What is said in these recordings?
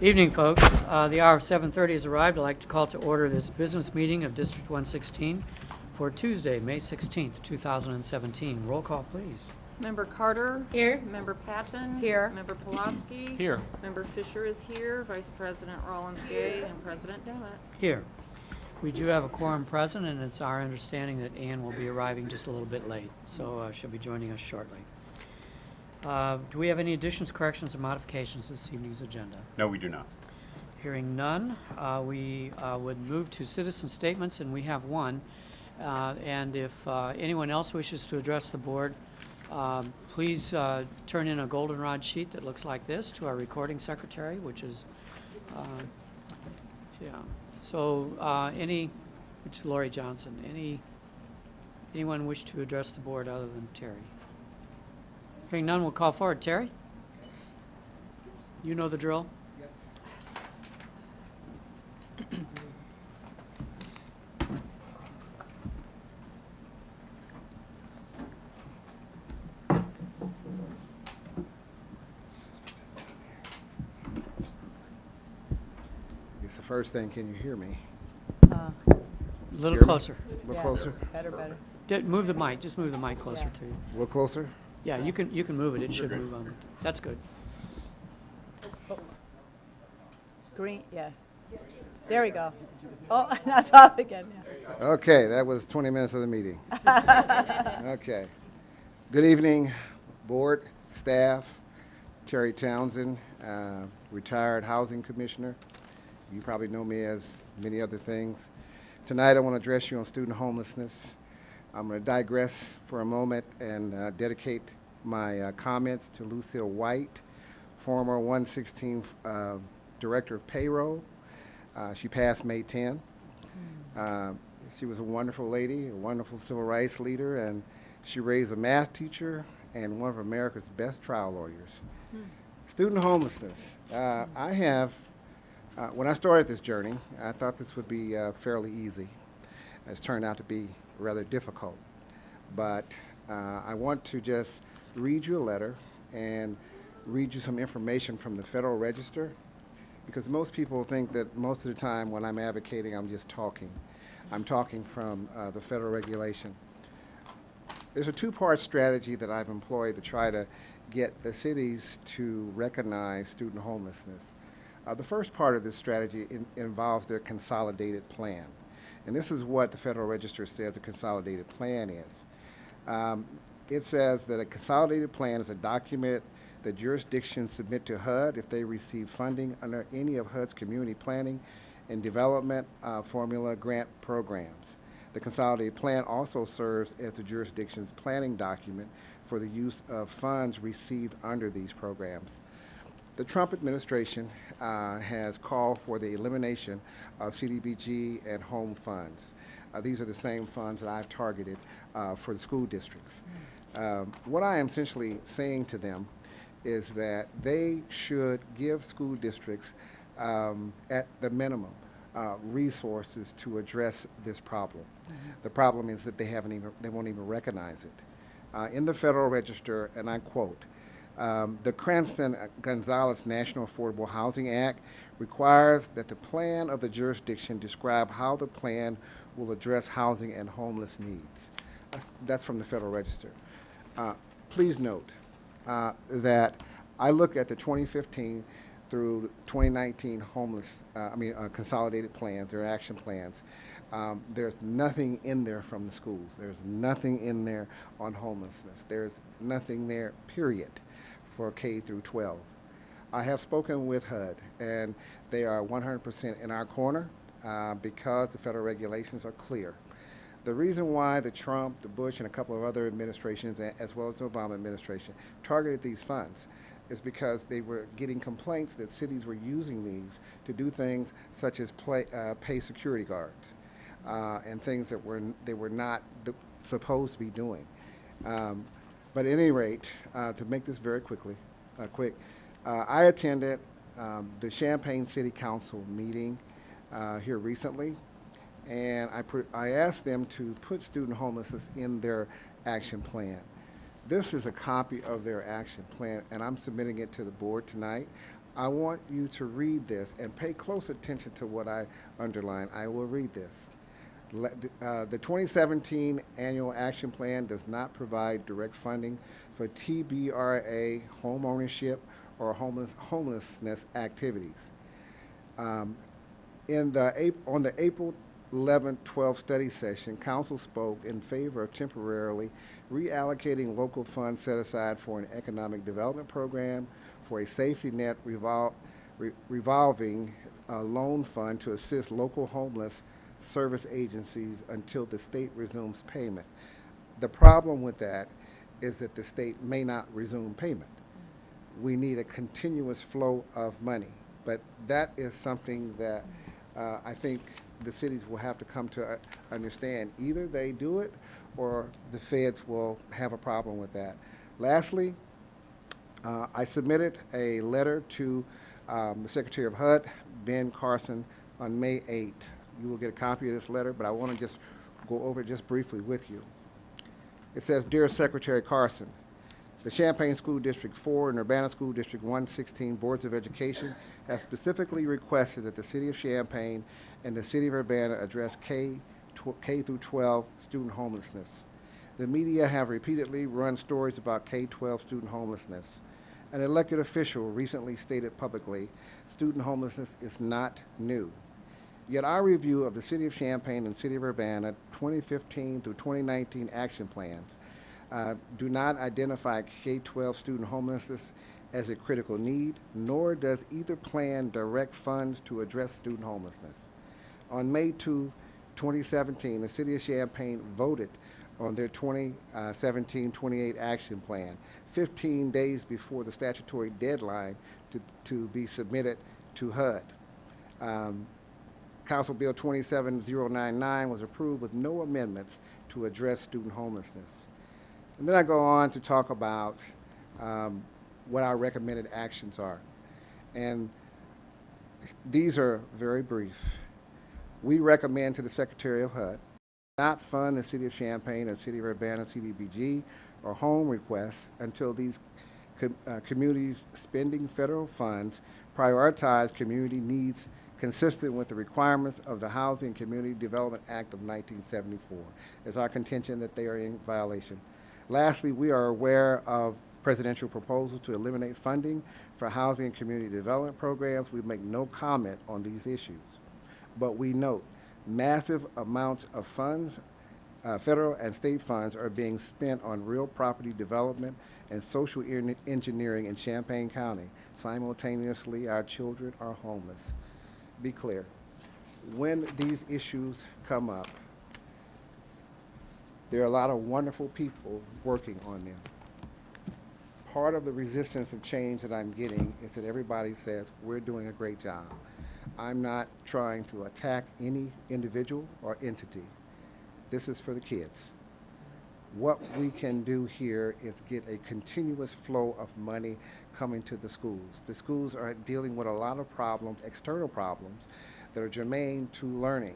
Evening, folks. The hour of 7:30 has arrived. I'd like to call to order this business meeting of District 116 for Tuesday, May 16th, 2017. Roll call, please. Member Carter. Here. Member Patton. Here. Member Pulaski. Here. Member Fisher is here. Vice President Rollins-Gay and President Demmett. Here. We do have a quorum present, and it's our understanding that Ann will be arriving just a little bit late, so she'll be joining us shortly. Do we have any additions, corrections, or modifications to this evening's agenda? No, we do not. Hearing none, we would move to citizen statements, and we have one. And if anyone else wishes to address the board, please turn in a goldenrod sheet that looks like this to our recording secretary, which is, yeah. So which is Lori Johnson, anyone wish to address the board other than Terry? Hearing none, we'll call forward. Terry? You know the drill? Yep. It's the first thing. Can you hear me? A little Hear me? closer. A little Yeah. closer? Better. Move the mic. Just move the mic closer Yeah. to you. A little closer? Yeah, you can move it. It should move on. That's good. Green, yeah. There we go. Oh, that's off again, yeah. Okay, that was 20 minutes of the meeting. Okay. Good evening, board, staff. Terry Townsend, retired housing commissioner. You probably know me as many other things. Tonight I want to address you on student homelessness. I'm going to digress for a moment and dedicate my comments to Lucille White, former 116 Director of Payroll. She passed May 10. She was a wonderful lady, a wonderful civil rights leader, and she raised a math teacher and one of America's best trial lawyers. Student homelessness. When I started this journey, I thought this would be fairly easy. It's turned out to be rather difficult. But I want to just read you a letter and read you some information from the Federal Register, because most people think that most of the time when I'm advocating, I'm just talking. I'm talking from the federal regulation. There's a two-part strategy that I've employed to try to get the cities to recognize student homelessness. The first part of this strategy involves their consolidated plan. And this is what the Federal Register says the consolidated plan is. It says that a consolidated plan is a document that jurisdictions submit to HUD if they receive funding under any of HUD's community planning and development formula grant programs. The consolidated plan also serves as the jurisdiction's planning document for the use of funds received under these programs. The Trump administration has called for the elimination of CDBG and home funds. These are the same funds that I've targeted for the school districts. What I am essentially saying to them is that they should give school districts, at the minimum, resources to address this problem. The problem is that they won't even recognize it. In the Federal Register, and I quote, the Cranston-Gonzalez National Affordable Housing Act requires that the plan of the jurisdiction describe how the plan will address housing and homeless needs. That's from the Federal Register. Please note that I look at the 2015 through 2019 consolidated plans, their action plans. There's nothing in there from the schools. There's nothing in there on homelessness. There's nothing there, period, for K through 12. I have spoken with HUD, and they are 100% in our corner because the federal regulations are clear. The reason why the Trump, the Bush, and a couple of other administrations, as well as the Obama administration, targeted these funds is because they were getting complaints that cities were using these to do things such as pay security guards and things that they were not supposed to be doing. But at any rate, to make this very quick, I attended the Champaign City Council meeting here recently, and I asked them to put student homelessness in their action plan. This is a copy of their action plan, and I'm submitting it to the board tonight. I want you to read this and pay close attention to what I underline. I will read this. The 2017 Annual Action Plan does not provide direct funding for TBRA home ownership or homelessness activities. On the April 11th, 12th study session, Council spoke in favor of temporarily reallocating local funds set aside for an economic development program for a safety net revolving loan fund to assist local homeless service agencies until the state resumes payment. The problem with that is that the state may not resume payment. We need a continuous flow of money, but that is something that I think the cities will have to come to understand. Either they do it or the feds will have a problem with that. Lastly, I submitted a letter to the Secretary of HUD, Ben Carson, on May 8th. You will get a copy of this letter, but I want to just go over it just briefly with you. It says, Dear Secretary Carson, the Champaign School District 4 and Urbana School District 116 Boards of Education have specifically requested that the City of Champaign and the City of Urbana address K through 12 student homelessness. The media have repeatedly run stories about K-12 student homelessness. An elected official recently stated publicly, student homelessness is not new. Yet our review of the City of Champaign and City of Urbana 2015 through 2019 action plans do not identify K-12 student homelessness as a critical need, nor does either plan direct funds to address student homelessness. On May 2, 2017, the City of Champaign voted on their 2017-28 action plan, 15 days before the statutory deadline to be submitted to HUD. Council Bill 27099 was approved with no amendments to address student homelessness. And then I go on to talk about what our recommended actions are. And these are very brief. We recommend to the Secretary of HUD not fund the City of Champaign and City of Urbana CDBG or home requests until these communities spending federal funds prioritize community needs consistent with the requirements of the Housing and Community Development Act of 1974. It's our contention that they are in violation. Lastly, we are aware of presidential proposals to eliminate funding for housing and community development programs. We make no comment on these issues, but we note massive amounts of funds, federal and state funds, are being spent on real property development and social engineering in Champaign County. Simultaneously, our children are homeless. Be clear, when these issues come up, there are a lot of wonderful people working on them. Part of the resistance of change that I'm getting is that everybody says, we're doing a great job. I'm not trying to attack any individual or entity. This is for the kids. What we can do here is get a continuous flow of money coming to the schools. The schools are dealing with a lot of problems, external problems, that are germane to learning.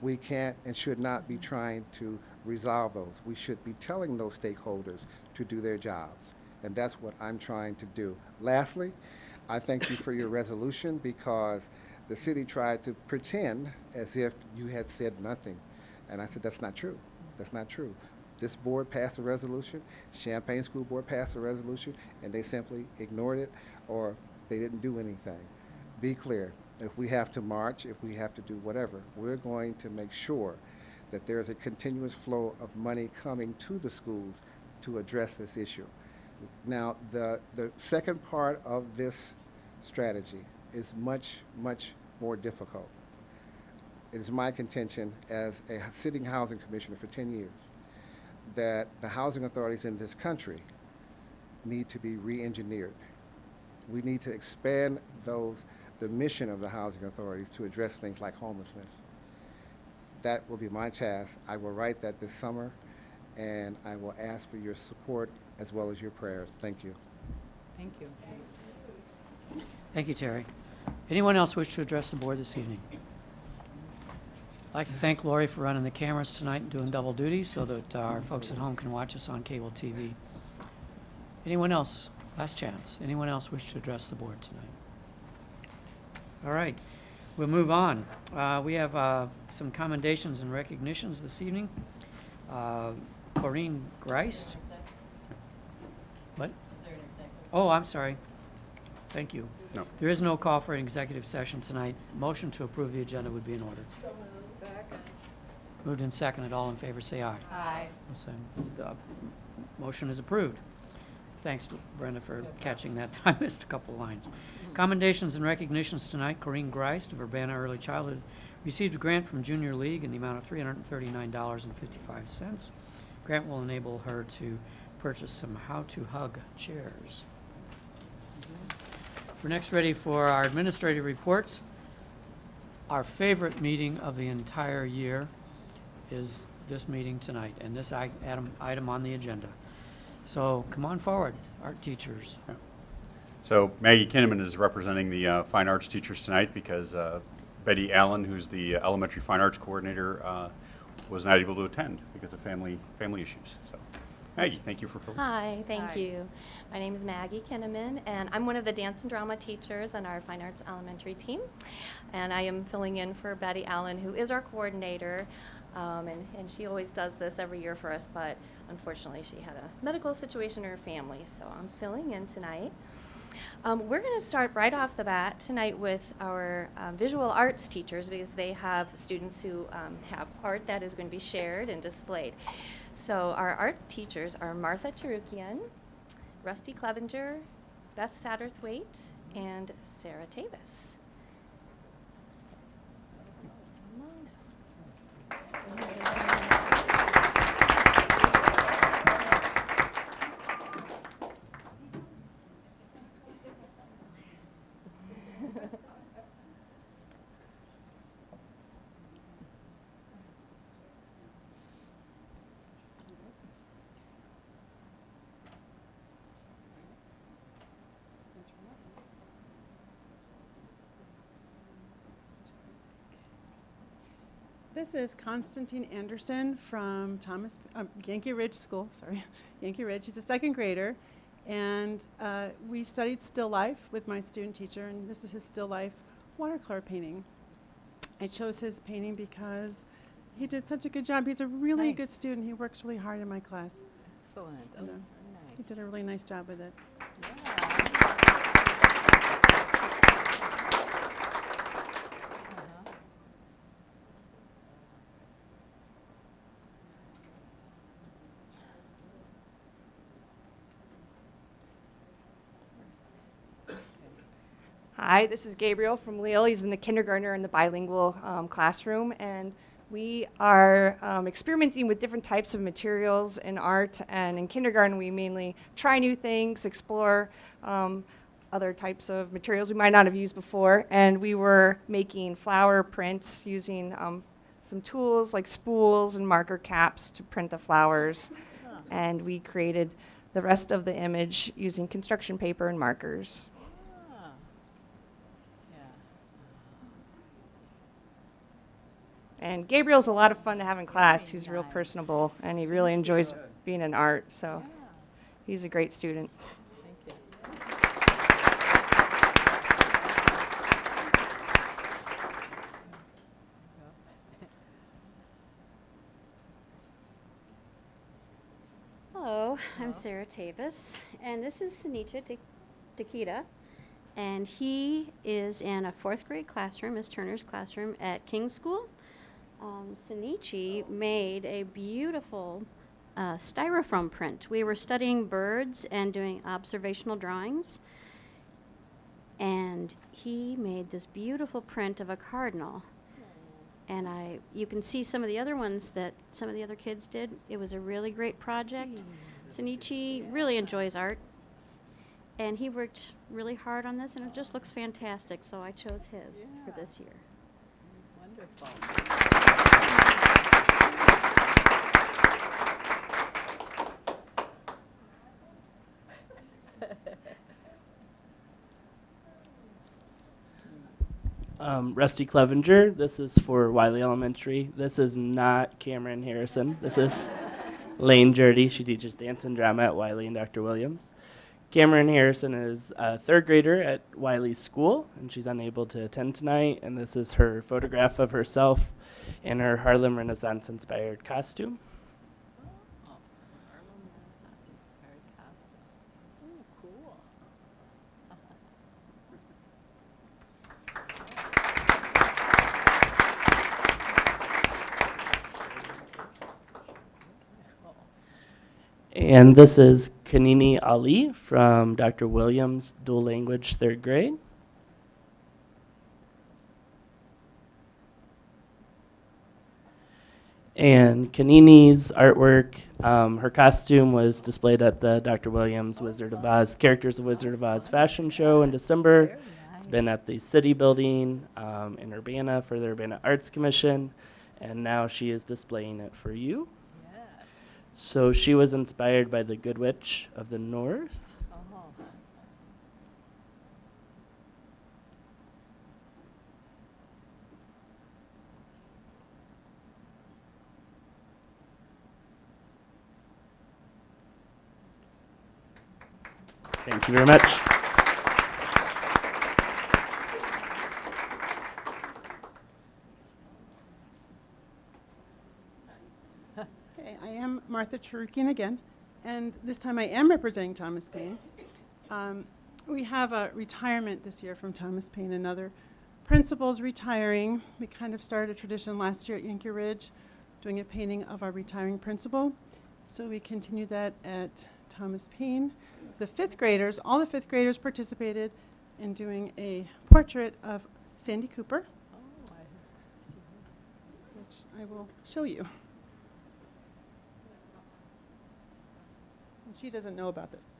We can't and should not be trying to resolve those. We should be telling those stakeholders to do their jobs, and that's what I'm trying to do. Lastly, I thank you for your resolution, because the city tried to pretend as if you had said nothing, and I said that's not true. That's not true. This board passed a resolution, Champaign School Board passed a resolution, and they simply ignored it, or they didn't do anything. Be clear, if we have to march, if we have to do whatever, we're going to make sure that there's a continuous flow of money coming to the schools to address this issue. Now, the second part of this strategy is much, much more difficult. It is my contention as a sitting housing commissioner for 10 years that the housing authorities in this country need to be re-engineered. We need to expand the mission of the housing authorities to address things like homelessness. That will be my task. I will write that this summer, and I will ask for your support as well as your prayers. Thank you. Thank you. Thank you, Terry. Anyone else wish to address the board this evening? I'd like to thank Lori for running the cameras tonight and doing double duty so that our folks at home can watch us on cable TV. Anyone else Last chance. Anyone else wish to address the board tonight? All right, we'll move on. We have some commendations and recognitions this evening. Corinne Greist. What? Oh, I'm sorry. Thank you. No. There is no call for an executive session tonight. Motion to approve the agenda would be in order. Second. Moved and seconded. All in favor, say aye. Aye. The motion is approved. Thanks to Brenda for catching that. I missed a couple lines. Commendations and recognitions tonight. Corinne Greist of Urbana Early Childhood received a grant from Junior League in the amount of $339.55. Grant will enable her to purchase some How to Hug chairs. We're next ready for our administrative reports. Our favorite meeting of the entire year is this meeting tonight and this item on the agenda. So come on forward, art teachers. So Maggie Kinnaman is representing the fine arts teachers tonight because Betty Allen, who's the elementary fine arts coordinator, was not able to attend because of family issues. So Maggie, thank you for filling. Hi, thank Hi. you. My name is Maggie Kinnaman, and I'm one of the dance and drama teachers on our fine arts elementary team. And I am filling in for Betty Allen, who is our coordinator. And she always does this every year for us, but unfortunately she had a medical situation in her family, so I'm filling in tonight. We're going to start right off the bat tonight with our visual arts teachers because they have students who have art that is going to be shared and displayed. So our art teachers are Martha Cherukian, Rusty Clevenger, Beth Satterthwaite, and Sarah Tavis. This is Constantine Anderson from Yankee Ridge School, Yankee Ridge. He's a second grader, and we studied still life with my student teacher, and this is his still life watercolor painting. I chose his painting because he did such a good job. He's a really Nice. good student. He works really hard in my class. Excellent. Oh, And, that's he very did a really nice job with it. nice. Yeah. Hi, this is Gabriel from Lille. He's in the kindergartner in the bilingual classroom, and we are experimenting with different types of materials in art. And in kindergarten, we mainly try new things, explore other types of materials we might not have used before. And we were making flower prints using some tools like spools and marker caps to print the flowers. And we created the rest of the image using construction paper and markers. Ah. Yeah. And Gabriel's a lot of fun to have in class. Very He's real nice. personable, and he really enjoys being in art, so Yeah. he's a great student. Thank you. Hello, I'm Sarah Tavis, and this is Sanicha Takita, and he is in a 4th grade classroom, Miss Turner's classroom at King School. Sanichi made a beautiful styrofoam print. We were studying birds and doing observational drawings, and he made this beautiful print of a cardinal. And you can see some of the other ones that some of the other kids did. It was a really great project. Sanichi really enjoys art, and he worked really hard on this, and it just looks fantastic, so I chose his for this year. Wonderful. Rusty Clevenger. This is for Wiley Elementary. This is not Cameron Harrison. This is Lane Jurdy. She teaches dance and drama at Wiley and Dr. Williams. Cameron Harrison is a third grader at Wiley School, and she's unable to attend tonight. And this is her photograph of herself in her Harlem Renaissance-inspired costume. And this is Kanini Ali from Dr. Williams' dual language third grade. And Kanini's artwork, her costume was displayed at the Dr. Williams Wizard of Oz, Characters of Wizard of Oz fashion show in December. It's been at the City Building in Urbana for the Urbana Arts Commission, and now she is displaying it for you. So she was inspired by the Good Witch of the North. Thank you very much. Okay, I am Martha Cherukian again, and this time I am representing Thomas Paine. We have a retirement this year from Thomas Paine, another principal's retiring. We kind of started a tradition last year at Yankee Ridge, doing a painting of our retiring principal. So we continue that at Thomas Paine. The fifth graders, all the fifth graders participated in doing a portrait of Sandy Cooper, which I will show you. And she doesn't know about this.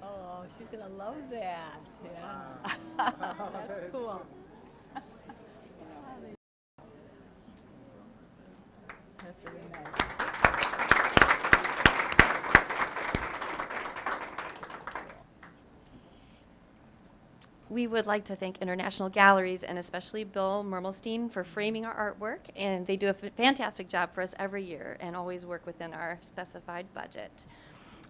Oh, she's going to love that. Yeah. That's cool. That's really nice. We would like to thank International Galleries and especially Bill Mermelstein for framing our artwork, and they do a fantastic job for us every year and always work within our specified budget.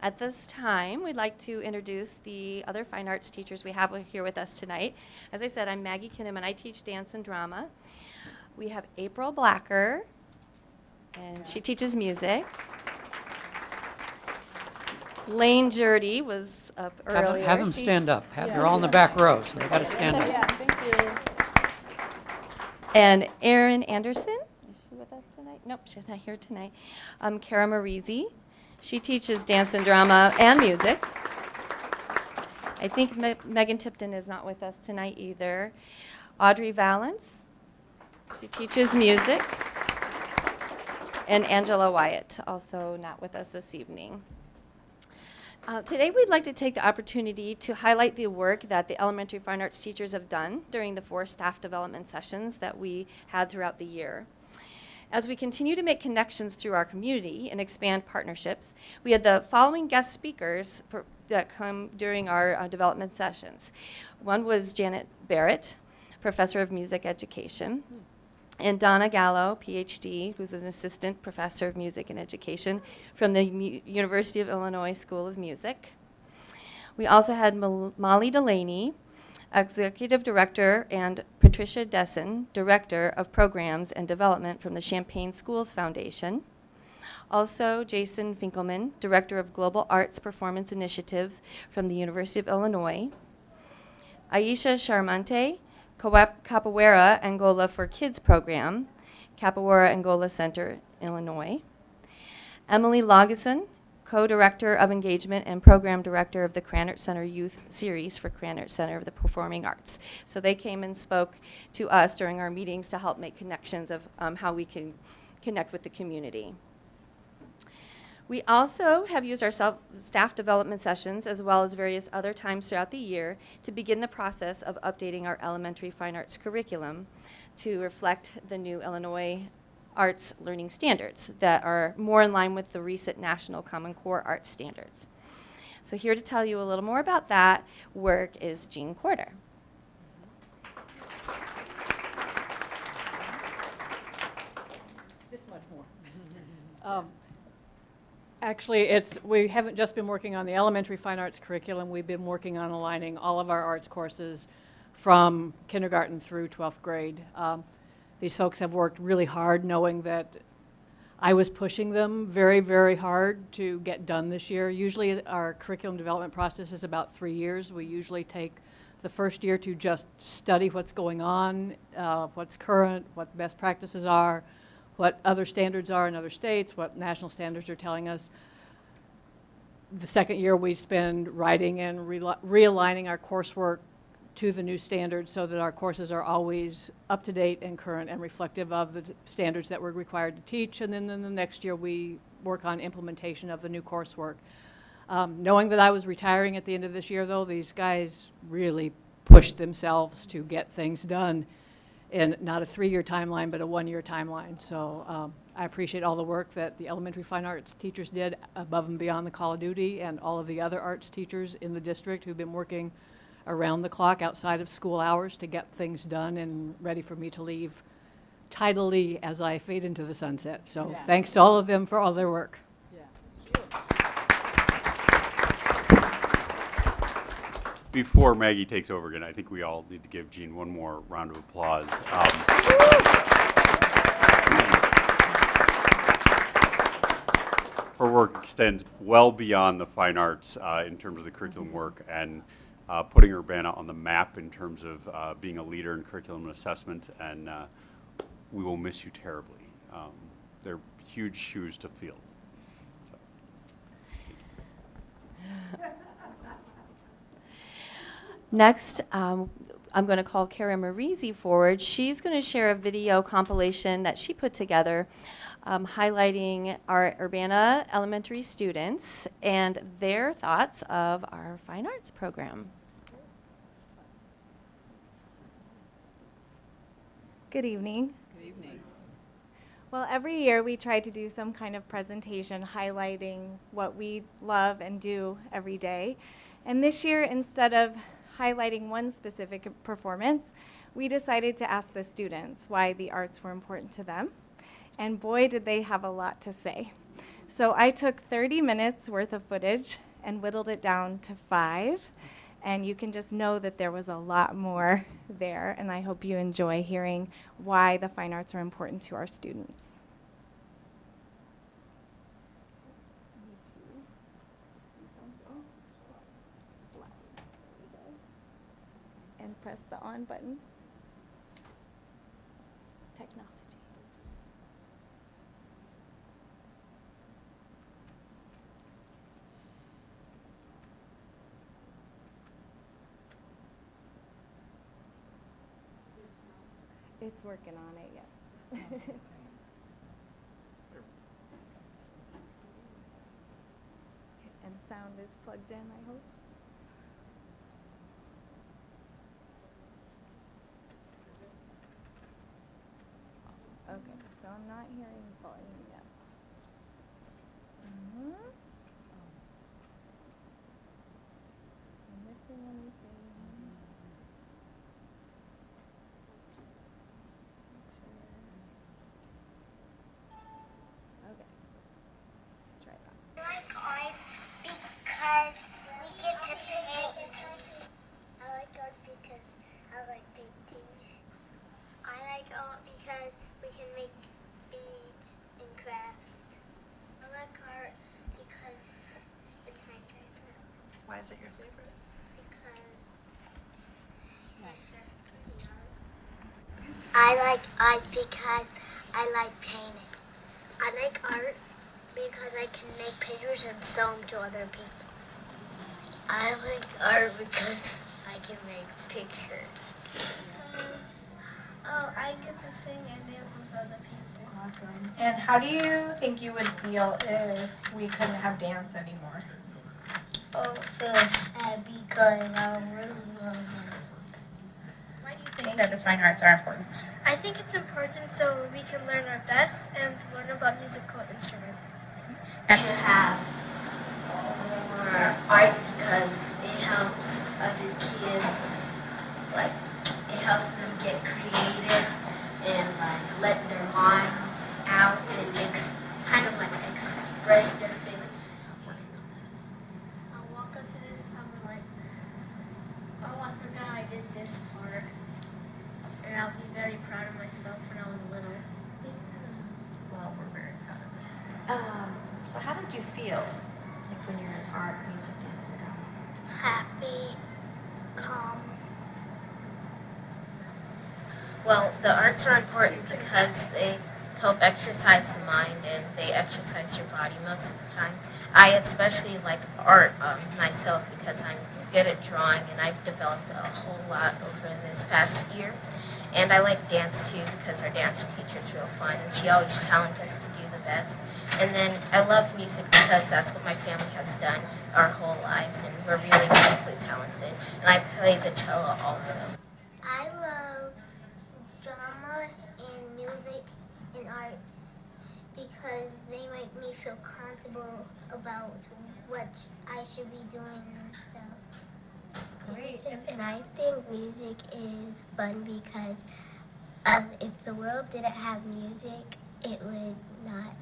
At this time, we'd like to introduce the other fine arts teachers we have here with us tonight. As I said, I'm Maggie Kinnaman. I teach dance and drama. We have April Blacker, and she teaches music. Lane Jurdy was up earlier. Have them She- stand up. They're all in the back row, so they got to stand up. Yeah, thank you. And Erin Anderson, is she with us tonight? Nope, she's not here tonight. Kara Marizi, she teaches dance and drama and music. I think Megan Tipton is not with us tonight either. Audrey Valance, she teaches music. And Angela Wyatt, also not with us this evening. Today we'd like to take the opportunity to highlight the work that the elementary fine arts teachers have done during the 4 staff development sessions that we had throughout the year. As we continue to make connections through our community and expand partnerships, we had the following guest speakers that come during our development sessions. One was Janet Barrett, professor of music education, and Donna Gallo, PhD, who's an assistant professor of music and education from the University of Illinois School of Music. We also had Molly Delaney, executive director, and Patricia Dessen, director of programs and development from the Champaign Schools Foundation. Also, Jason Finkelman, director of global arts performance initiatives from the University of Illinois. Aisha Charmante, Capoeira Angola for Kids program, Capoeira Angola Center, Illinois. Emily Lageson, co-director of engagement and program director of the Cranert Center Youth Series for Cranert Center of the Performing Arts. So they came and spoke to us during our meetings to help make connections of how we can connect with the community. We also have used our staff development sessions as well as various other times throughout the year to begin the process of updating our elementary fine arts curriculum to reflect the new Illinois arts learning standards that are more in line with the recent National Common Core arts standards. So here to tell you a little more about that work is Jean Corder. This much more. Actually, we haven't just been working on the elementary fine arts curriculum. We've been working on aligning all of our arts courses from kindergarten through 12th grade. These folks have worked really hard, knowing that I was pushing them very, very hard to get done this year. Usually our curriculum development process is about 3 years. We usually take the first year to just study what's going on, what's current, what best practices are, what other standards are in other states, what national standards are telling us. The second year we spend writing and realigning our coursework to the new standards so that our courses are always up to date and current and reflective of the standards that we're required to teach. And then the next year we work on implementation of the new coursework. Knowing that I was retiring at the end of this year, though, these guys really pushed themselves to get things done in not a 3-year timeline, but a 1-year timeline. So I appreciate all the work that the elementary fine arts teachers did above and beyond the call of duty, and all of the other arts teachers in the district who've been working around the clock outside of school hours to get things done and ready for me to leave tidily as I fade into the sunset. So thanks to all of them for all their work. Before Maggie takes over again, I think we all need to give Jean one more round of applause. Her work extends well beyond the fine arts in terms of the curriculum work, and putting Urbana on the map in terms of being a leader in curriculum and assessment, and we will miss you terribly. They're huge shoes to fill. So. Next, I'm going to call Kara Marizzi forward. She's going to share a video compilation that she put together highlighting our Urbana elementary students and their thoughts of our fine arts program. Good evening. Good evening. Well, every year we try to do some kind of presentation highlighting what we love and do every day. And this year, instead of highlighting one specific performance, we decided to ask the students why the arts were important to them. And boy, did they have a lot to say. So I took 30 minutes worth of footage and whittled it down to 5. And you can just know that there was a lot more there. And I hope you enjoy hearing why the fine arts are important to our students. And press the on button. Technology. It's working on it, yes. And sound is plugged in, I hope. Okay, so I'm not hearing volume yet. Am I missing anything? Okay, let's try that. I like art because we get to paint. I like art because I like painting. I like art because we can make beads and crafts. I like art because it's my favorite. Why is it your favorite? Because it's just pretty art. I like art because I like painting. I like art because I can make pictures and show them to other people. I like art because I can make pictures. Oh, I get to sing and dance with other people. Awesome. And how do you think you would feel if we couldn't have dance anymore? Oh, feel sad because I really love it. Why do you think that the fine arts are important? I think it's important so we can learn our best and to learn about musical instruments. To have more art because it helps other kids, like it helps them get creative and like let their minds out and kind of like express their feelings. I'll walk up to this, I'll be like, oh, I forgot I did this part. And I'll be very proud of myself when I was little. Well, we're very proud of it. So how did you feel, like when you're in art, music, dance, and drama? Happy, calm. Well, the arts are important because they help exercise the mind and they exercise your body most of the time. I especially like art myself because I'm good at drawing and I've developed a whole lot over this past year. And I like dance too because our dance teacher's real fun and she always challenges us to do the best. And then I love music because that's what my family has done our whole lives and we're really musically talented. And I play the cello also. I love drama and music and art because they make me feel comfortable about what I should be doing and stuff. Great. And I think music is fun because if the world didn't have music, it would not.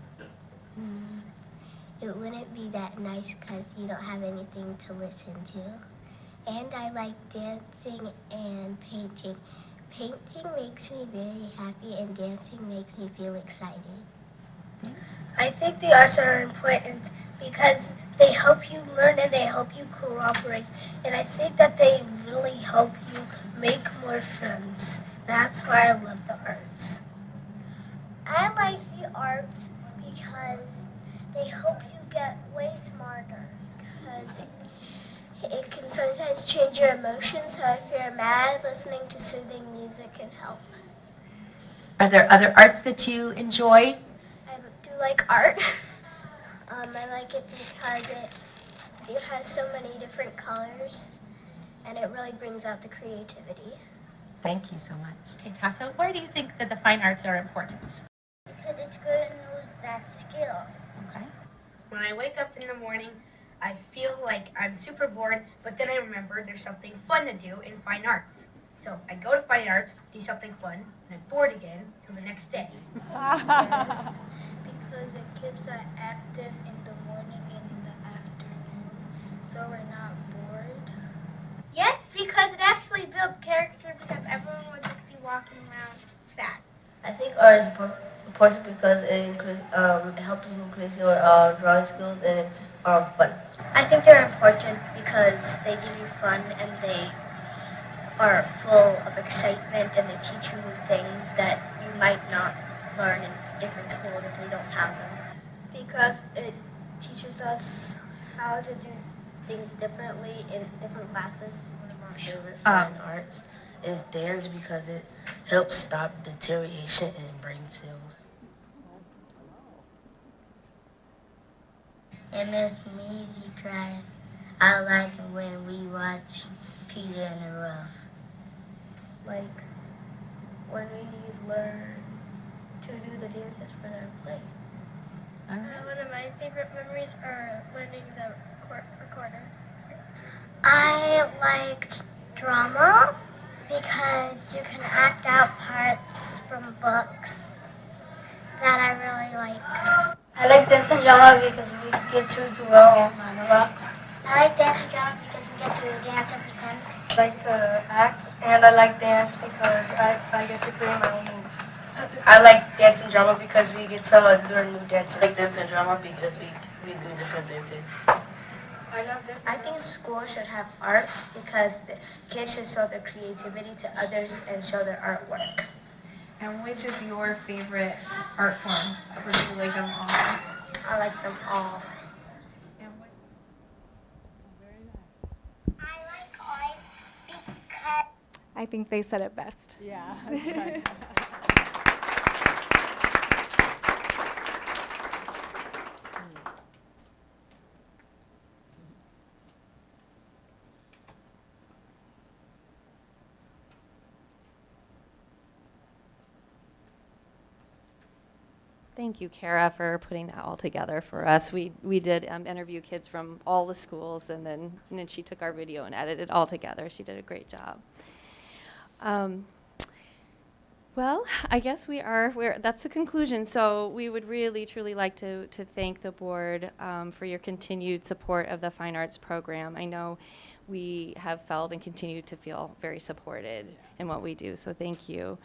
It wouldn't be that nice because you don't have anything to listen to. And I like dancing and painting. Painting makes me very happy and dancing makes me feel excited. I think the arts are important because they help you learn and they help you cooperate. And I think that they really help you make more friends. That's why I love the arts. I like the arts because they help you get way smarter. Because it can sometimes change your emotions. So if you're mad, listening to soothing music can help. Are there other arts that you enjoy? I do like art. I like it because it has so many different colors and it really brings out the creativity. Thank you so much. Okay, Tasso, why do you think that the fine arts are important? Because it's good to know that skills. Okay. When I wake up in the morning, I feel like I'm super bored, but then I remember there's something fun to do in fine arts. So I go to fine arts, do something fun, and I'm bored again till the next day. Yes, because it keeps us active in the morning and in the afternoon, so we're not bored. Yes, because it actually builds character because everyone would just be walking around sad. I think art is important because it helps you increase your drawing skills and it's fun. I think they're important because they give you fun and they are full of excitement and they teach you new things that you might not learn in different schools if they don't have them. Because it teaches us how to do things differently in different classes. One of my favorite fine arts is dance because it helps stop deterioration in brain cells. In Miss Music class, I like it when we watch Peter and the Ruff. Like when we learn to do the dances for their play. One of my favorite memories are learning the recorder. I liked drama because you can act out parts from books that I really like. I like dance and drama because we get to do our own monologues. I like dance and drama because we get to dance and pretend. I like to act and I like dance because I get to create my own moves. I like dance and drama because we get to learn new dances. I like dance and drama because we do different dances. I think school should have arts because the kids should show their creativity to others and show their artwork. And which is your favorite art form? Or do you like them all? I like them all. I like art because I think they said it best. Yeah, that's right. Thank you, Kara, for putting that all together for us. We did interview kids from all the schools, and then she took our video and edited it all together. She did a great job. Well, I guess that's the conclusion. So we would really, truly like to thank the board for your continued support of the Fine Arts program. I know we have felt and continue to feel very supported in what we do, so thank you.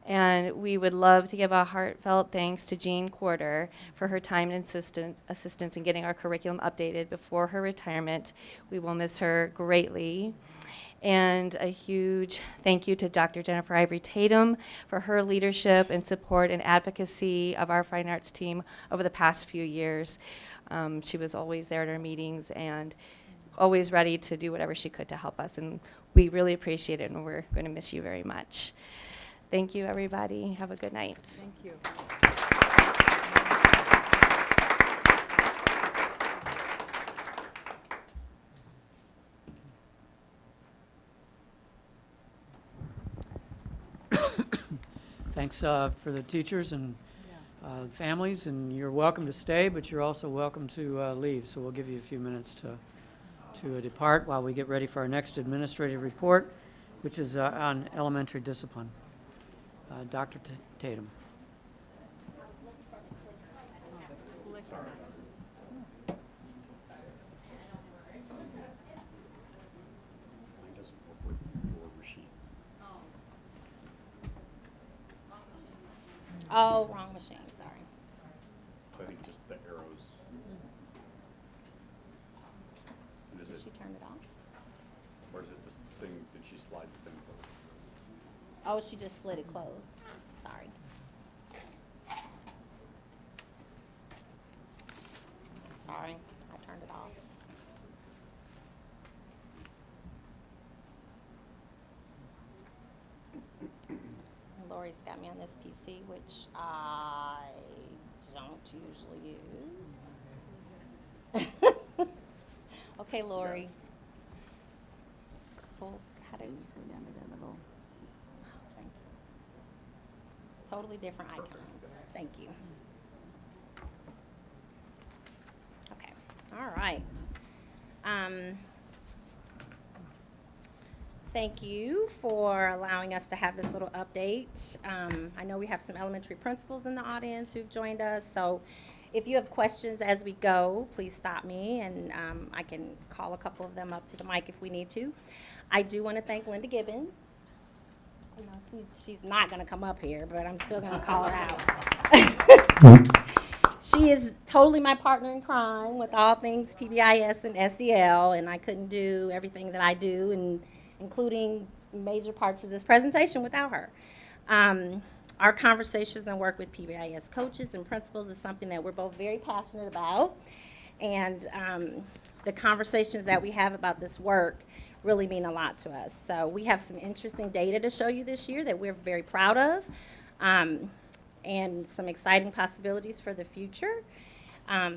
And we would love to give a heartfelt thanks to Jean Quarter for her time and assistance in getting our curriculum updated before her retirement. We will miss her greatly. And a huge thank you to Dr. Jennifer Ivory Tatum for her leadership and support and advocacy of our fine arts team over the past few years. She was always there at our meetings and always ready to do whatever she could to help us. And we really appreciate it, and we're going to miss you very much. Thank you, everybody. Have a good night. Thank you. Thanks for the teachers and families, and you're welcome to stay, but you're also welcome to leave. So we'll give you a few minutes to depart while we get ready for our next administrative report, which is on elementary discipline. Dr. Tatum. Oh, wrong machine, sorry. I think just the arrows. Did she turn it off? Or is it this thing, did she slide the thing closed? Oh, she just slid it closed. Sorry. Sorry, I turned it off. Lori's got me on this PC, which I don't usually use. Okay, Lori. Full, how do you just go down to that little? Oh, thank you. Totally different icons. Thank you. Okay. All right. Thank you for allowing us to have this little update. I know we have some elementary principals in the audience who've joined us, so if you have questions as we go, please stop me, and I can call a couple of them up to the mic if we need to. I do want to thank Linda Gibbons. You know, she's not going to come up here, but I'm still going to call her out. She is totally my partner in crime with all things PBIS and SEL, and I couldn't do everything that I do, and including major parts of this presentation without her. Our conversations and work with PBIS coaches and principals is something that we're both very passionate about, and the conversations that we have about this work really mean a lot to us. So we have some interesting data to show you this year that we're very proud of, and some exciting possibilities for the future.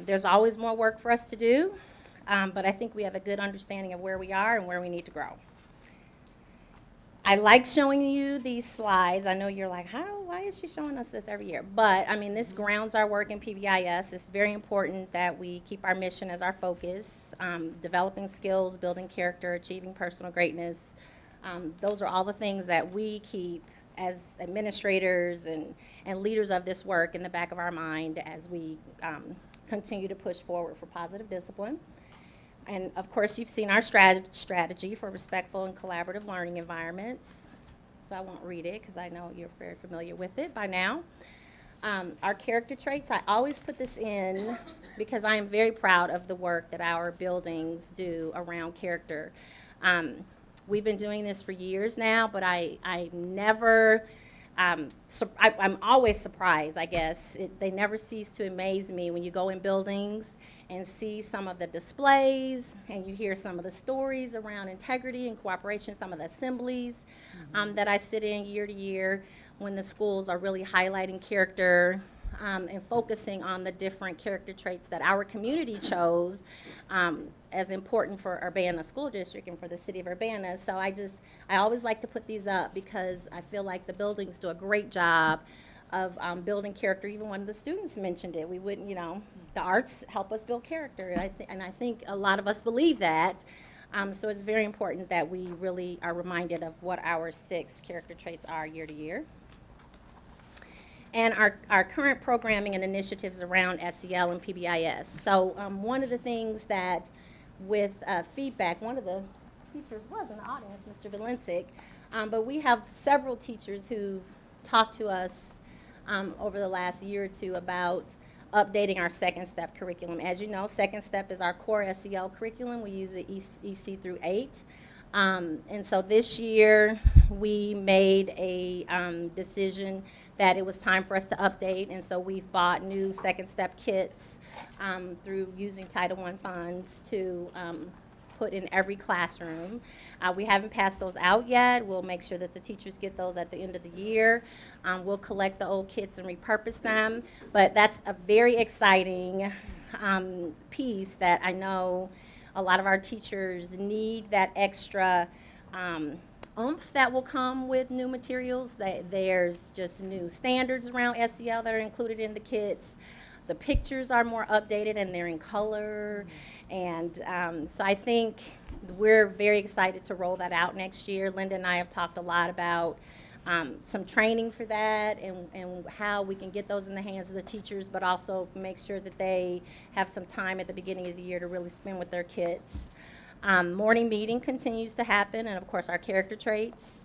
There's always more work for us to do, but I think we have a good understanding of where we are and where we need to grow. I like showing you these slides. I know you're like, why is she showing us this every year? But, I mean, this grounds our work in PBIS. It's very important that we keep our mission as our focus, developing skills, building character, achieving personal greatness. Those are all the things that we keep as administrators and leaders of this work in the back of our mind as we continue to push forward for positive discipline. And of course, you've seen our strategy for respectful and collaborative learning environments. So I won't read it because I know you're very familiar with it by now. Our character traits, I always put this in because I am very proud of the work that our buildings do around character. We've been doing this for years now, but I never, I'm always surprised, I guess. They never cease to amaze me when you go in buildings and see some of the displays, and you hear some of the stories around integrity and cooperation, some of the assemblies that I sit in year to year when the schools are really highlighting character and focusing on the different character traits that our community chose as important for Urbana School District and for the city of Urbana. So I always like to put these up because I feel like the buildings do a great job of building character. Even one of the students mentioned it. We wouldn't, you know, the arts help us build character, and I think a lot of us believe that. So it's very important that we really are reminded of what our 6 character traits are year to year. And our current programming and initiatives around SEL and PBIS. So one of the things that with feedback, one of the teachers was in the audience, Mr. Valencic, but we have several teachers who've talked to us over the last year or two about updating our second step curriculum. As you know, second step is our core SEL curriculum. We use it EC through 8. And so this year we made a decision that it was time for us to update, and so we've bought new second step kits through using Title I funds to put in every classroom. We haven't passed those out yet. We'll make sure that the teachers get those at the end of the year. We'll collect the old kits and repurpose them, but that's a very exciting piece that I know a lot of our teachers need, that extra oomph that will come with new materials. There's just new standards around SEL that are included in the kits. The pictures are more updated and they're in color. And so I think we're very excited to roll that out next year. Linda and I have talked a lot about some training for that and how we can get those in the hands of the teachers, but also make sure that they have some time at the beginning of the year to really spend with their kids. Morning meeting continues to happen, and of course our character traits.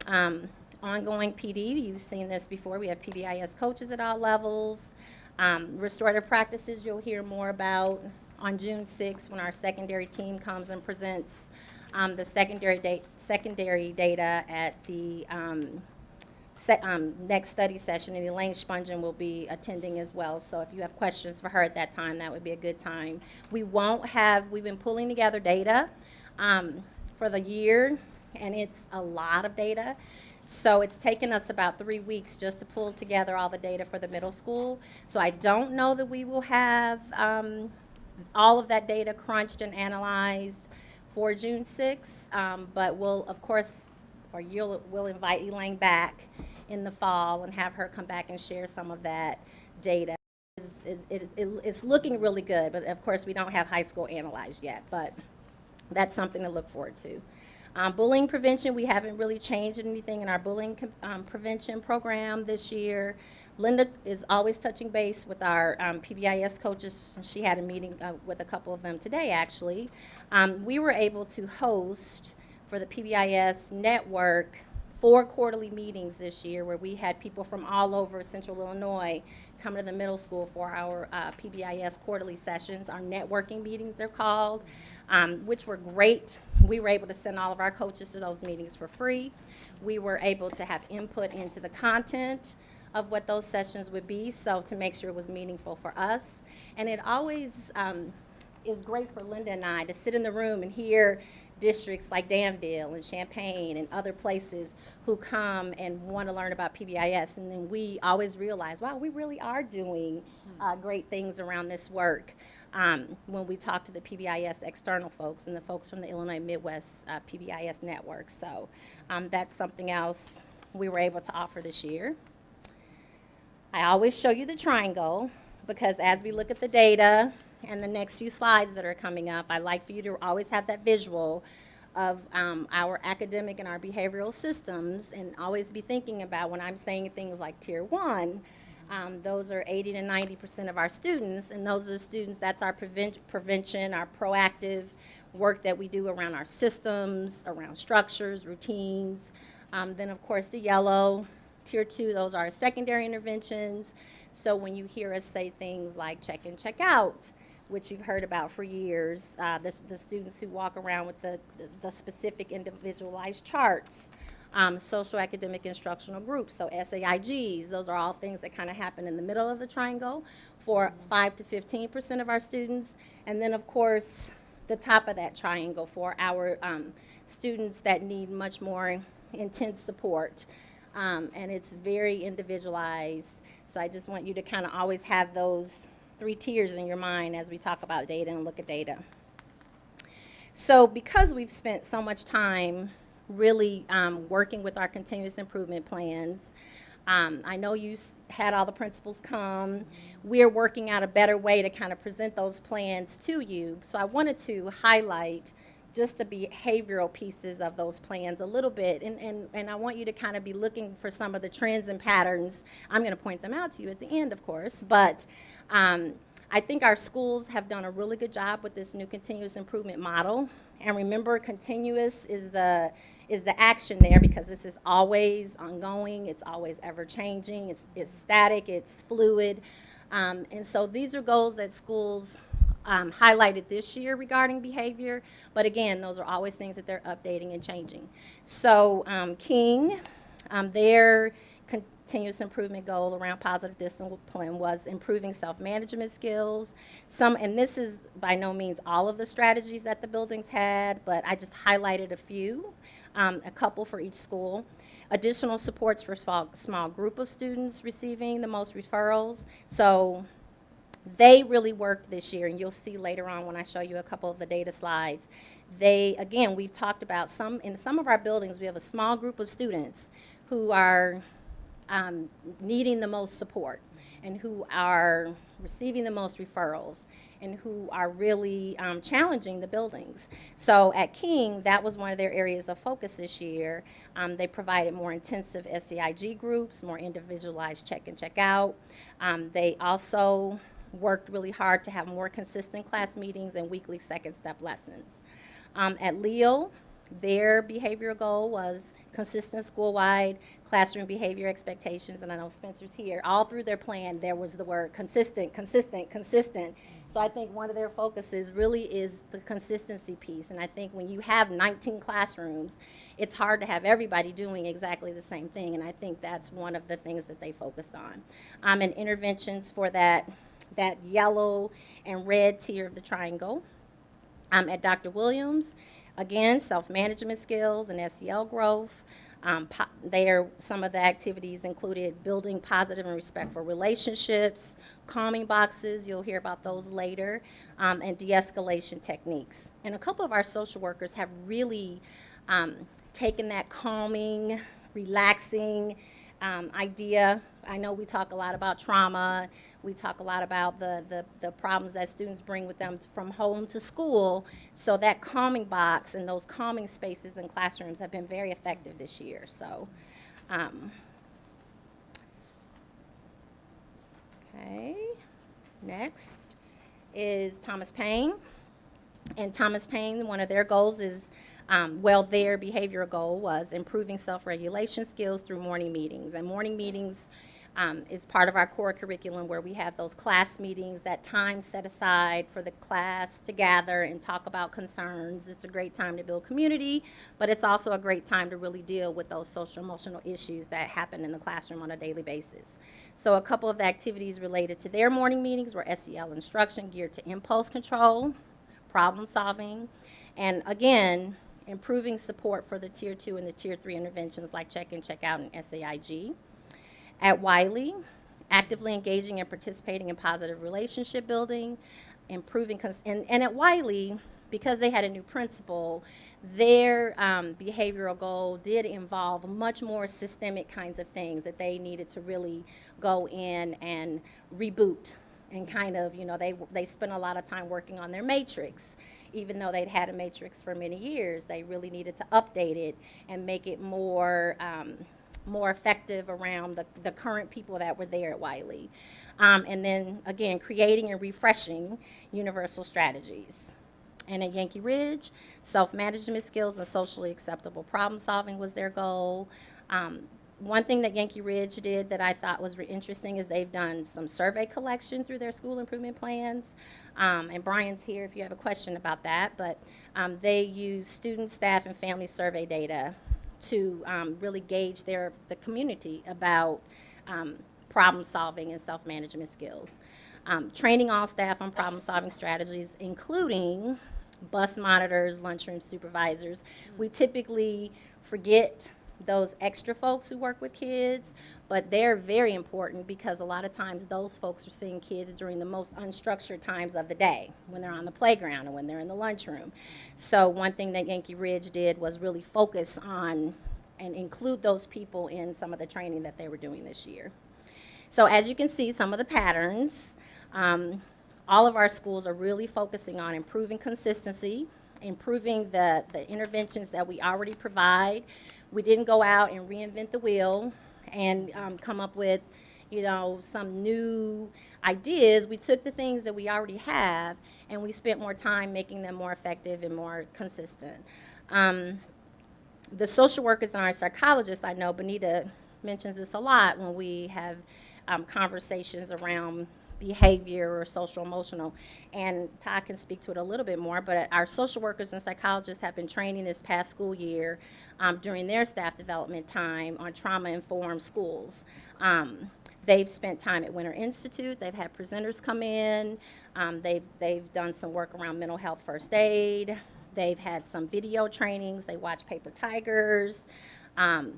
Ongoing PD, you've seen this before. We have PBIS coaches at all levels. Restorative practices you'll hear more about on June 6th when our secondary team comes and presents the secondary data at the next study session, and Elaine Spungen will be attending as well. So if you have questions for her at that time, that would be a good time. We've been pulling together data for the year, and it's a lot of data. So it's taken us about 3 weeks just to pull together all the data for the middle school. So I don't know that we will have all of that data crunched and analyzed for June 6th, but we'll, of course, we'll invite Elaine back in the fall and have her come back and share some of that data. It's looking really good, but of course we don't have high school analyzed yet, but that's something to look forward to. Bullying prevention, we haven't really changed anything in our bullying prevention program this year. Linda is always touching base with our PBIS coaches. She had a meeting with a couple of them today, actually. We were able to host for the PBIS network 4 quarterly meetings this year where we had people from all over Central Illinois come to the middle school for our PBIS quarterly sessions, our networking meetings they're called, which were great. We were able to send all of our coaches to those meetings for free. We were able to have input into the content of what those sessions would be, so to make sure it was meaningful for us. And it always is great for Linda and I to sit in the room and hear districts like Danville and Champaign and other places who come and want to learn about PBIS, and then we always realize, wow, we really are doing great things around this work when we talk to the PBIS external folks and the folks from the Illinois Midwest PBIS network. So that's something else we were able to offer this year. I always show you the triangle because as we look at the data and the next few slides that are coming up, I like for you to always have that visual of our academic and our behavioral systems, and always be thinking about when I'm saying things like Tier 1, those are 80 to 90% of our students, and those are the students, that's our prevention, our proactive work that we do around our systems, around structures, routines. Then of course the yellow, Tier 2, those are our secondary interventions. So when you hear us say things like check in, check out, which you've heard about for years, the students who walk around with the specific individualized charts, social academic instructional groups, so SAIGs, those are all things that kind of happen in the middle of the triangle for 5 to 15% of our students. And then of course, the top of that triangle for our students that need much more intense support. And it's very individualized. So I just want you to kind of always have those 3 tiers in your mind as we talk about data and look at data. So because we've spent so much time really working with our continuous improvement plans, I know you had all the principals come. We're working out a better way to kind of present those plans to you. So I wanted to highlight just the behavioral pieces of those plans a little bit. And I want you to kind of be looking for some of the trends and patterns. I'm going to point them out to you at the end, of course. But I think our schools have done a really good job with this new continuous improvement model. And remember, continuous is the action there, because this is always ongoing, it's always ever changing, it's static, it's fluid. And so these are goals that schools highlighted this year regarding behavior, but again, those are always things that they're updating and changing. So King, their continuous improvement goal around positive discipline was improving self-management skills. And this is by no means all of the strategies that the buildings had, but I just highlighted a few. A couple for each school. Additional supports for small group of students receiving the most referrals. So they really worked this year, and you'll see later on when I show you a couple of the data slides. Again, we've talked about in some of our buildings, we have a small group of students who are needing the most support and who are receiving the most referrals and who are really challenging the buildings. So at King, that was one of their areas of focus this year. They provided more intensive SEIG groups, more individualized check and check out. They also worked really hard to have more consistent class meetings and weekly second step lessons. At Leo, their behavioral goal was consistent school-wide classroom behavior expectations, and I know Spencer's here. All through their plan, there was the word consistent, consistent, consistent. So I think one of their focuses really is the consistency piece, and I think when you have 19 classrooms, it's hard to have everybody doing exactly the same thing, and I think that's one of the things that they focused on. And interventions for that yellow and red tier of the triangle. At Dr. Williams, again, self-management skills and SEL growth. Some of the activities included building positive and respectful relationships, calming boxes, you'll hear about those later, and de-escalation techniques. And a couple of our social workers have really taken that calming, relaxing idea. I know we talk a lot about trauma. We talk a lot about the problems that students bring with them from home to school. So that calming box and those calming spaces in classrooms have been very effective this year. So, okay. Next is Thomas Paine. And Thomas Paine, one of their goals is their behavioral goal was improving self-regulation skills through morning meetings. And morning meetings is part of our core curriculum, where we have those class meetings, that time set aside for the class to gather and talk about concerns. It's a great time to build community, but it's also a great time to really deal with those social emotional issues that happen in the classroom on a daily basis. So a couple of the activities related to their morning meetings were SEL instruction geared to impulse control, problem solving, and again, improving support for the Tier 2 and the Tier 3 interventions like check-in, check-out, and SAIG. At Wiley, actively engaging and participating in positive relationship building, improving, and at Wiley, because they had a new principal, their behavioral goal did involve much more systemic kinds of things that they needed to really go in and reboot and kind of, they spent a lot of time working on their matrix. Even though they'd had a matrix for many years, they really needed to update it and make it more effective around the current people that were there at Wiley. And then, again, creating and refreshing universal strategies. And at Yankee Ridge, self-management skills and socially acceptable problem solving was their goal. One thing that Yankee Ridge did that I thought was interesting is they've done some survey collection through their school improvement plans. And Brian's here if you have a question about that. But they use student, staff, and family survey data to really gauge the community about problem solving and self-management skills. Training all staff on problem solving strategies, including bus monitors, lunchroom supervisors. We typically forget those extra folks who work with kids, but they're very important because a lot of times those folks are seeing kids during the most unstructured times of the day, when they're on the playground and when they're in the lunchroom. So one thing that Yankee Ridge did was really focus on and include those people in some of the training that they were doing this year. So as you can see, some of the patterns, all of our schools are really focusing on improving consistency, improving the interventions that we already provide. We didn't go out and reinvent the wheel and come up with, you know, some new ideas. We took the things that we already have and we spent more time making them more effective and more consistent. The social workers and our psychologists, I know Benita mentions this a lot when we have conversations around behavior or social emotional, and Todd can speak to it a little bit more, but our social workers and psychologists have been training this past school year during their staff development time on trauma-informed schools. They've spent time at Winter Institute. They've had presenters come in. They've done some work around mental health first aid. They've had some video trainings. They watch Paper Tigers.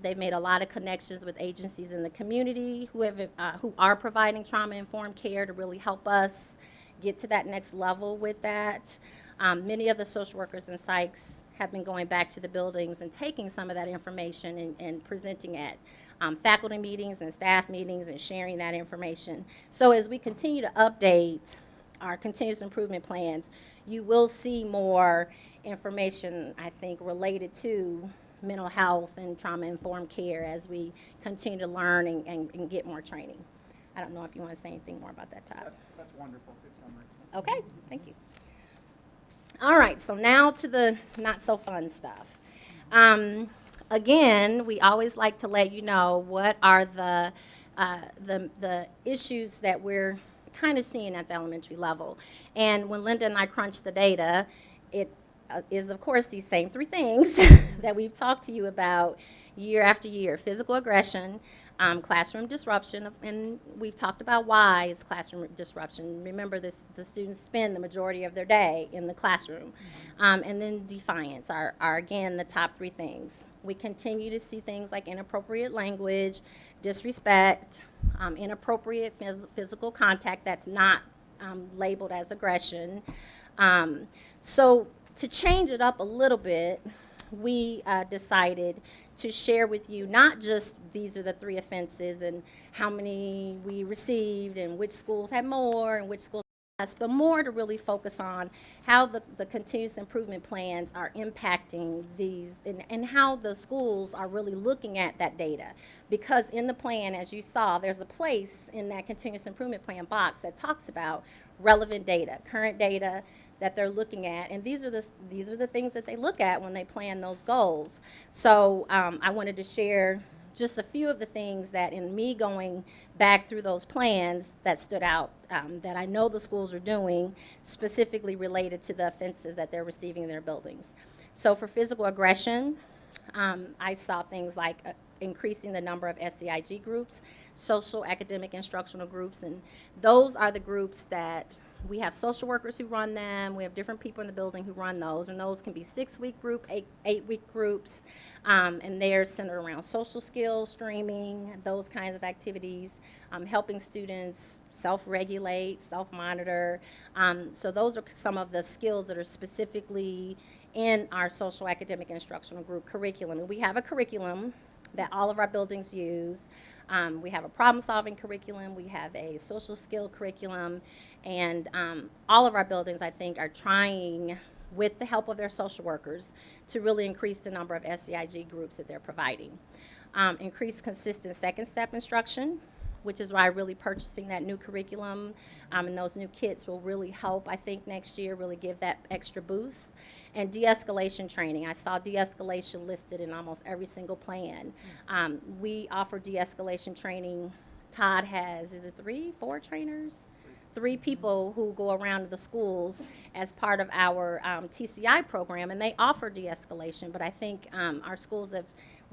They've made a lot of connections with agencies in the community who are providing trauma-informed care to really help us get to that next level with that. Many of the social workers and psychs have been going back to the buildings and taking some of that information and presenting at faculty meetings and staff meetings and sharing that information. So as we continue to update our continuous improvement plans, you will see more information, I think, related to mental health and trauma-informed care as we continue to learn and get more training. I don't know if you want to say anything more about that, Todd. That's wonderful. Good summary. Okay, thank you. All right, so now to the not-so-fun stuff. Again, we always like to let you know what are the issues that we're kind of seeing at the elementary level. And when Linda and I crunched the data, it is, of course, these same three things that we've talked to you about year after year: physical aggression, classroom disruption, and we've talked about why it's classroom disruption. Remember, the students spend the majority of their day in the classroom. And then defiance are, again, the top three things. We continue to see things like inappropriate language, disrespect, inappropriate physical contact that's not labeled as aggression. So to change it up a little bit, we decided to share with you not just these are the three offenses and how many we received and which schools had more and which schools had less, but more to really focus on how the continuous improvement plans are impacting these and how the schools are really looking at that data. Because in the plan, as you saw, there's a place in that continuous improvement plan box that talks about relevant data, current data that they're looking at, and these are the things that they look at when they plan those goals. So I wanted to share just a few of the things that, in me going back through those plans, that stood out that I know the schools are doing, specifically related to the offenses that they're receiving in their buildings. So for physical aggression, I saw things like increasing the number of SEIG groups, social, academic, instructional groups, and those are the groups that we have social workers who run them. We have different people in the building who run those, and those can be 6-week group, 8-week groups, and they're centered around social skills, streaming, those kinds of activities, helping students self-regulate, self-monitor. So those are some of the skills that are specifically in our social, academic, instructional group curriculum. And we have a curriculum that all of our buildings use. We have a problem-solving curriculum, we have a social skill curriculum, and all of our buildings, I think, are trying, with the help of their social workers, to really increase the number of SEIG groups that they're providing. Increase consistent second step instruction, which is why really purchasing that new curriculum and those new kits will really help, I think, next year, really give that extra boost. And de-escalation training. I saw de-escalation listed in almost every single plan. We offer de-escalation training. Todd has, is it 3, 4 trainers? 3 people who go around to the schools as part of our TCI program, and they offer de-escalation, but I think our schools have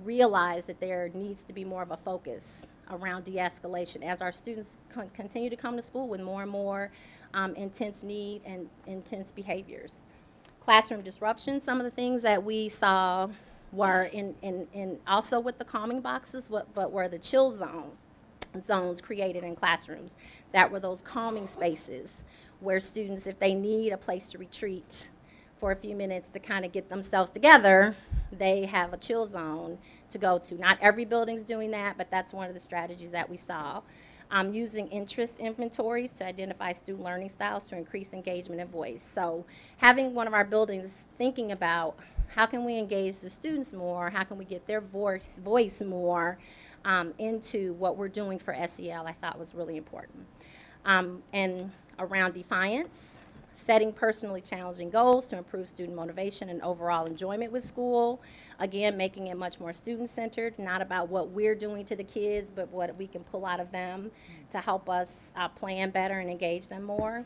realized that there needs to be more of a focus around de-escalation as our students continue to come to school with more and more intense need and intense behaviors. Classroom disruption, some of the things that we saw were in also with the calming boxes, but were the chill zones created in classrooms. That were those calming spaces where students, if they need a place to retreat for a few minutes to kind of get themselves together, they have a chill zone to go to. Not every building's doing that, but that's one of the strategies that we saw. Using interest inventories to identify student learning styles to increase engagement and voice. So having one of our buildings thinking about how can we engage the students more, how can we get their voice more into what we're doing for SEL, I thought was really important. And around defiance, setting personally challenging goals to improve student motivation and overall enjoyment with school. Again, making it much more student-centered, not about what we're doing to the kids, but what we can pull out of them to help us plan better and engage them more.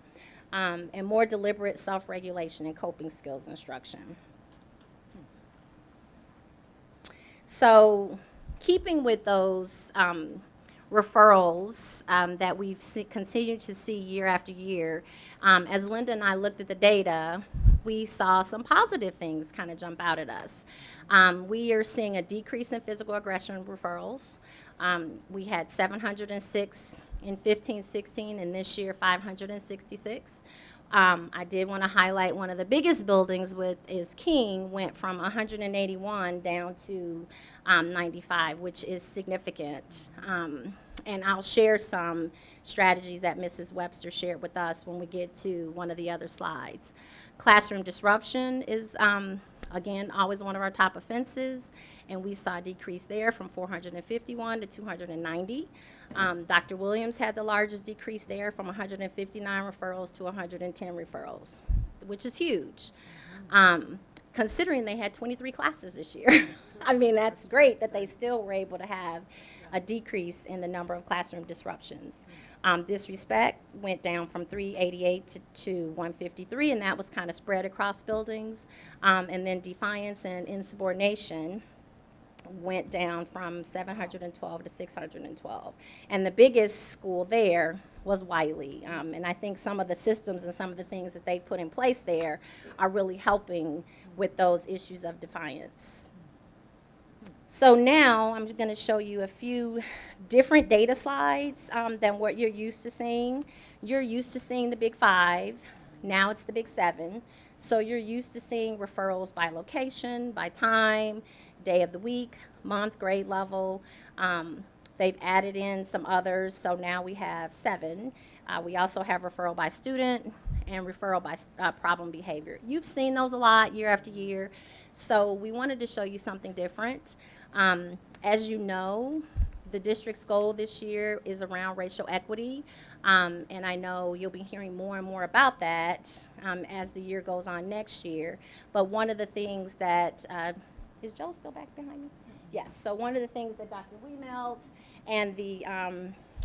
And more deliberate self-regulation and coping skills instruction. So keeping with those referrals that we've continued to see year after year, as Linda and I looked at the data, we saw some positive things kind of jump out at us. We are seeing a decrease in physical aggression referrals. We had 706 in 15-16, and this year 566. I did want to highlight one of the biggest buildings is King, went from 181 down to 95, which is significant. And I'll share some strategies that Mrs. Webster shared with us when we get to one of the other slides. Classroom disruption is, again, always one of our top offenses, and we saw a decrease there from 451 to 290. Dr. Williams had the largest decrease there from 159 referrals to 110 referrals, which is huge, considering they had 23 classes this year. I mean, that's great that they still were able to have a decrease in the number of classroom disruptions. Disrespect went down from 388 to 153, and that was kind of spread across buildings. And then defiance and insubordination went down from 712 to 612. And the biggest school there was Wiley. And I think some of the systems and some of the things that they put in place there are really helping with those issues of defiance. So now I'm going to show you a few different data slides than what you're used to seeing. You're used to seeing the big 5. Now it's the big 7. So you're used to seeing referrals by location, by time, day of the week, month, grade level. They've added in some others, so now we have 7. We also have referral by student and referral by problem behavior. You've seen those a lot year after year, so we wanted to show you something different. As you know, the district's goal this year is around racial equity, and I know you'll be hearing more and more about that as the year goes on next year. But one of the things that, is Joe still back behind me? Yes, so one of the things that Dr. Wiemelt and the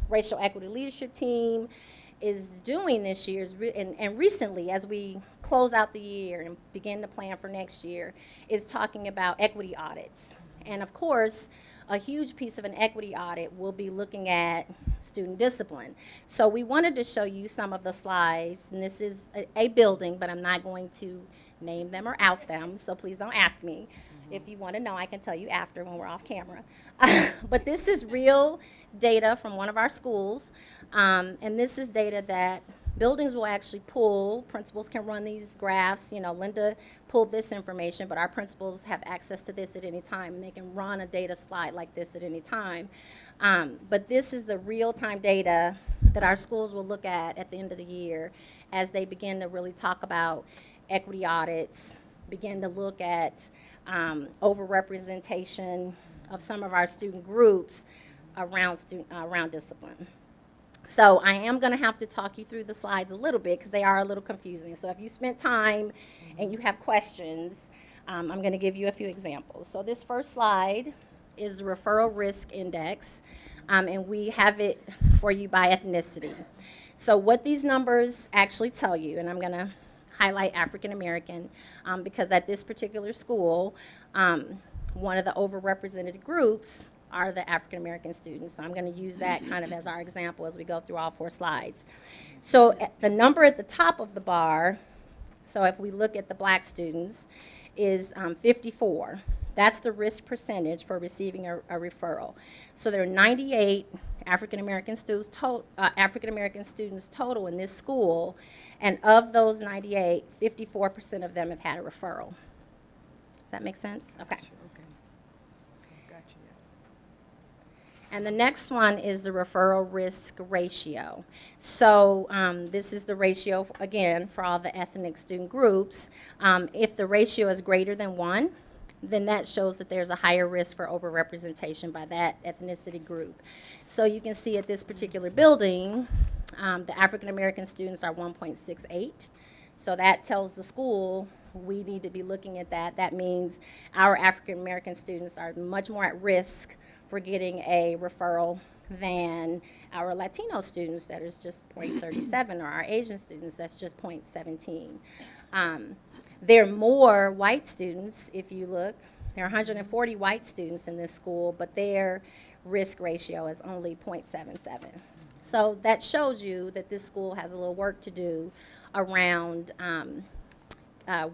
Racial Equity Leadership Team is doing this year, and recently as we close out the year and begin to plan for next year, is talking about equity audits. And of course, a huge piece of an equity audit will be looking at student discipline. So we wanted to show you some of the slides, and this is a building, but I'm not going to name them or out them, so please don't ask me. If you want to know, I can tell you after when we're off camera. But this is real data from one of our schools, and this is data that buildings will actually pull. Principals can run these graphs. You know, Linda pulled this information, but our principals have access to this at any time, and they can run a data slide like this at any time. But this is the real-time data that our schools will look at the end of the year as they begin to really talk about equity audits, begin to look at overrepresentation of some of our student groups around discipline. So I am going to have to talk you through the slides a little bit because they are a little confusing. So if you spent time and you have questions, I'm going to give you a few examples. So this first slide is the Referral Risk Index, and we have it for you by ethnicity. So what these numbers actually tell you, and I'm going to highlight African American because at this particular school, one of the overrepresented groups are the African American students. So I'm going to use that kind of as our example as we go through all 4 slides. So the number at the top of the bar, so if we look at the black students, is 54. That's the risk percentage for receiving a referral. So there are 98 African American students total in this school, and of those 98, 54% of them have had a referral. Does that make sense? Okay. Gotcha. And the next one is the referral risk ratio. So this is the ratio, again, for all the ethnic student groups. If the ratio is greater than 1, then that shows that there's a higher risk for overrepresentation by that ethnicity group. So you can see at this particular building, the African American students are 1.68. So that tells the school we need to be looking at that. That means our African American students are much more at risk for getting a referral than our Latino students, that is just 0.37, or our Asian students, that's just 0.17. There are more white students, if you look. There are 140 white students in this school, but their risk ratio is only 0.77. So that shows you that this school has a little work to do around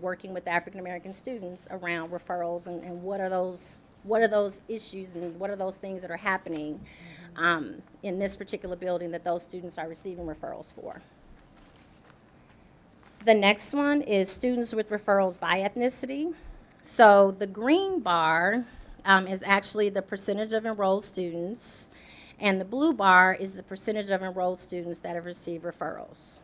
working with African American students around referrals and what are those issues and what are those things that are happening in this particular building that those students are receiving referrals for. The next one is students with referrals by ethnicity. So the green bar is actually the percentage of enrolled students, and the blue bar is the percentage of enrolled students that have received referrals.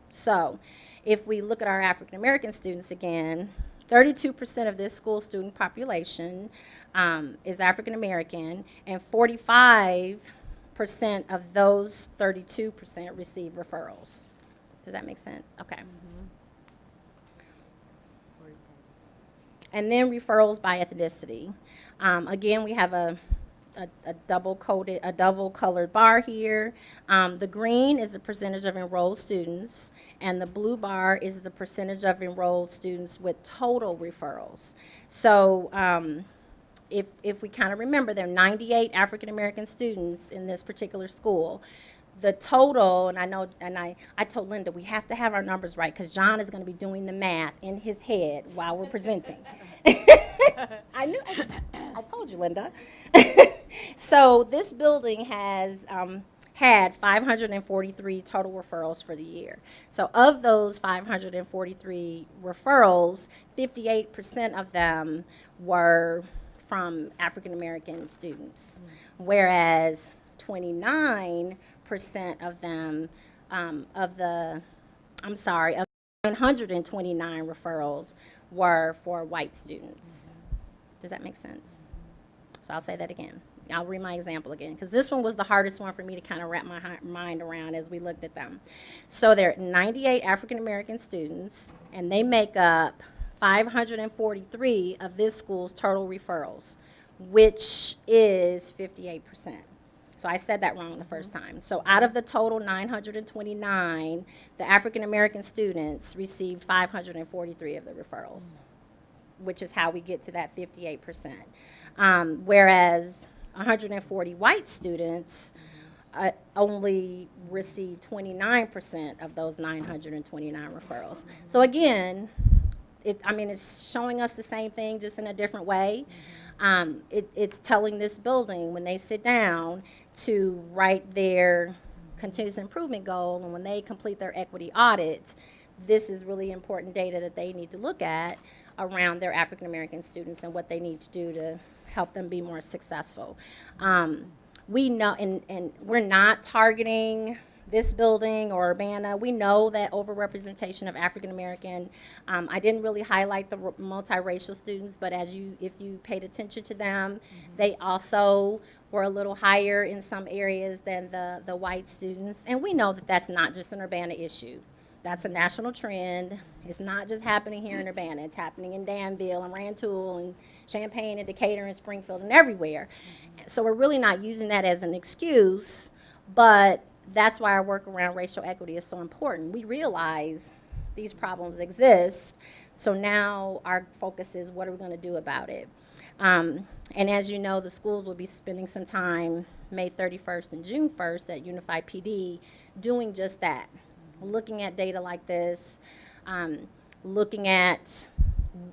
So if we look at our African American students again, 32% of this school student population is African American, and 45% of those 32% receive referrals. Does that make sense? Okay. And then referrals by ethnicity. Again, we have a double colored bar here. The green is the percentage of enrolled students, and the blue bar is the percentage of enrolled students with total referrals. So if we kind of remember, there are 98 African American students in this particular school. The total, and I told Linda we have to have our numbers right because John is going to be doing the math in his head while we're presenting. I knew, I told you, Linda. So this building has had 543 total referrals for the year. So of those 543 referrals, 58% of them were from African American students, whereas 29% of them, of 929 referrals were for white students. Does that make sense? So I'll say that again. I'll read my example again, because this one was the hardest one for me to kind of wrap my mind around as we looked at them. So there are 98 African American students, and they make up 543 of this school's total referrals, which is 58%. So I said that wrong the first time. So out of the total 929, the African American students received 543 of the referrals, which is how we get to that 58%. Whereas 140 white students only received 29% of those 929 referrals. So again, it's showing us the same thing, just in a different way. It's telling this building when they sit down to write their continuous improvement goal, and when they complete their equity audit, this is really important data that they need to look at around their African American students and what they need to do to help them be more successful. We know, and we're not targeting this building or Urbana. We know that overrepresentation of African American. I didn't really highlight the multiracial students, but if you paid attention to them, they also were a little higher in some areas than the white students. And we know that that's not just an Urbana issue. That's a national trend. It's not just happening here in Urbana. It's happening in Danville and Rantoul and Champaign and Decatur and Springfield and everywhere. So we're really not using that as an excuse, but that's why our work around racial equity is so important. We realize these problems exist, so now our focus is what are we going to do about it. And as you know, the schools will be spending some time May 31st and June 1st at Unified PD doing just that, looking at data like this, looking at,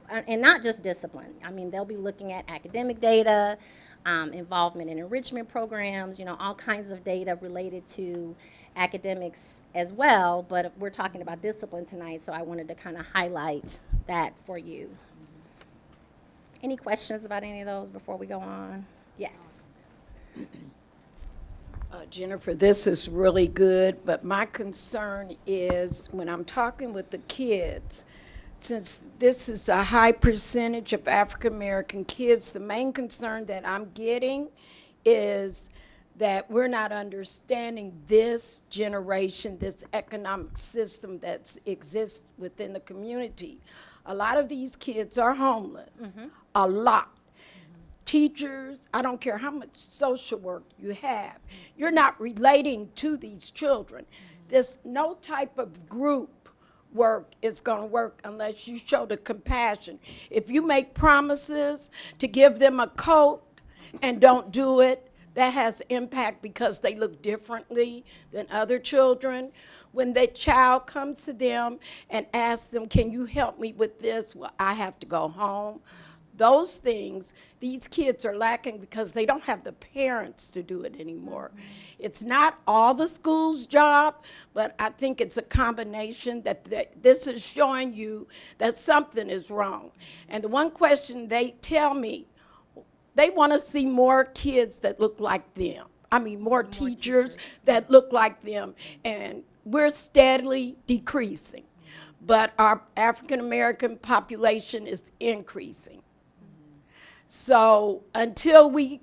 and not just discipline. They'll be looking at academic data, involvement in enrichment programs, all kinds of data related to academics as well, but we're talking about discipline tonight, so I wanted to kind of highlight that for you. Any questions about any of those before we go on? Yes. Jennifer, this is really good, but my concern is when I'm talking with the kids, since this is a high percentage of African American kids, the main concern that I'm getting is that we're not understanding this generation, this economic system that exists within the community. A lot of these kids are homeless, a lot. Teachers, I don't care how much social work you have, you're not relating to these children. There's no type of group work is going to work unless you show the compassion. If you make promises to give them a coat and don't do it, that has impact because they look differently than other children. When the child comes to them and asks them, can you help me with this? Well, I have to go home. Those things, these kids are lacking because they don't have the parents to do it anymore. It's not all the school's job, but I think it's a combination that this is showing you that something is wrong. And the one question they tell me, they want to see more kids that look like them. I mean, more teachers that look like them. And we're steadily decreasing. But our African American population is increasing. So until we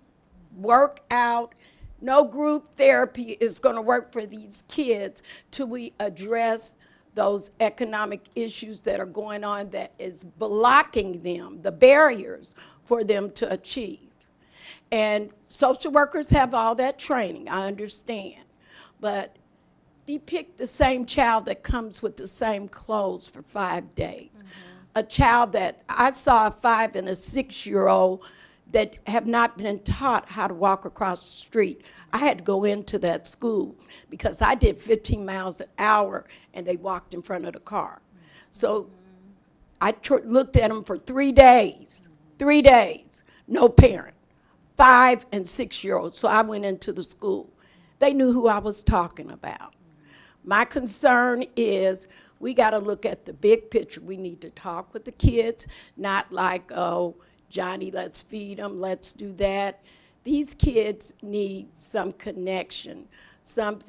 work out, no group therapy is going to work for these kids till we address those economic issues that are going on that is blocking them, the barriers for them to achieve. And social workers have all that training, I understand. But depict the same child that comes with the same clothes for 5 days. A child that I saw, a 5 and a 6-year-old that have not been taught how to walk across the street. I had to go into that school because I did 15 miles an hour and they walked in front of the car. So I looked at them for 3 days, no parent, 5 and 6-year-olds. So I went into the school. They knew who I was talking about. My concern is we got to look at the big picture. We need to talk with the kids, not like, oh, Johnny, let's feed them, let's do that. These kids need some connection, some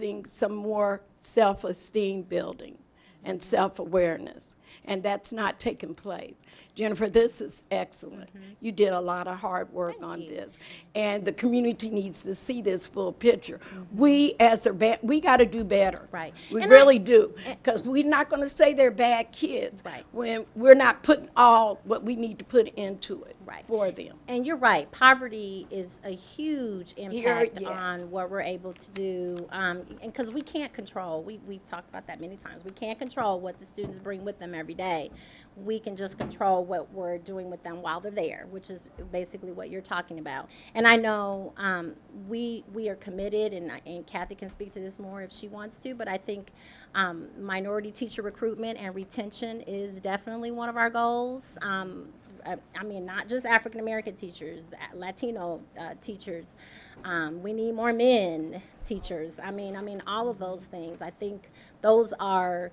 more self-esteem building and self-awareness, and that's not taking place. Jennifer, this is excellent. You did a lot of hard work on this, and the community needs to see this full picture. We as we got to do better. Right. We And really do, because we're not going to say they're bad kids when we're not putting all what we need to put into it for them. And you're right, poverty is a huge impact yes. on what we're able to do, and because we can't control, we've talked about that many times, we can't control what the students bring with them every day. We can just control what we're doing with them while they're there, which is basically what you're talking about. And I know we are committed, and Kathy can speak to this more if she wants to, but I think minority teacher recruitment and retention is definitely one of our goals. I mean, not just African American teachers, Latino teachers. We need more men teachers. I mean, all of those things. I think those are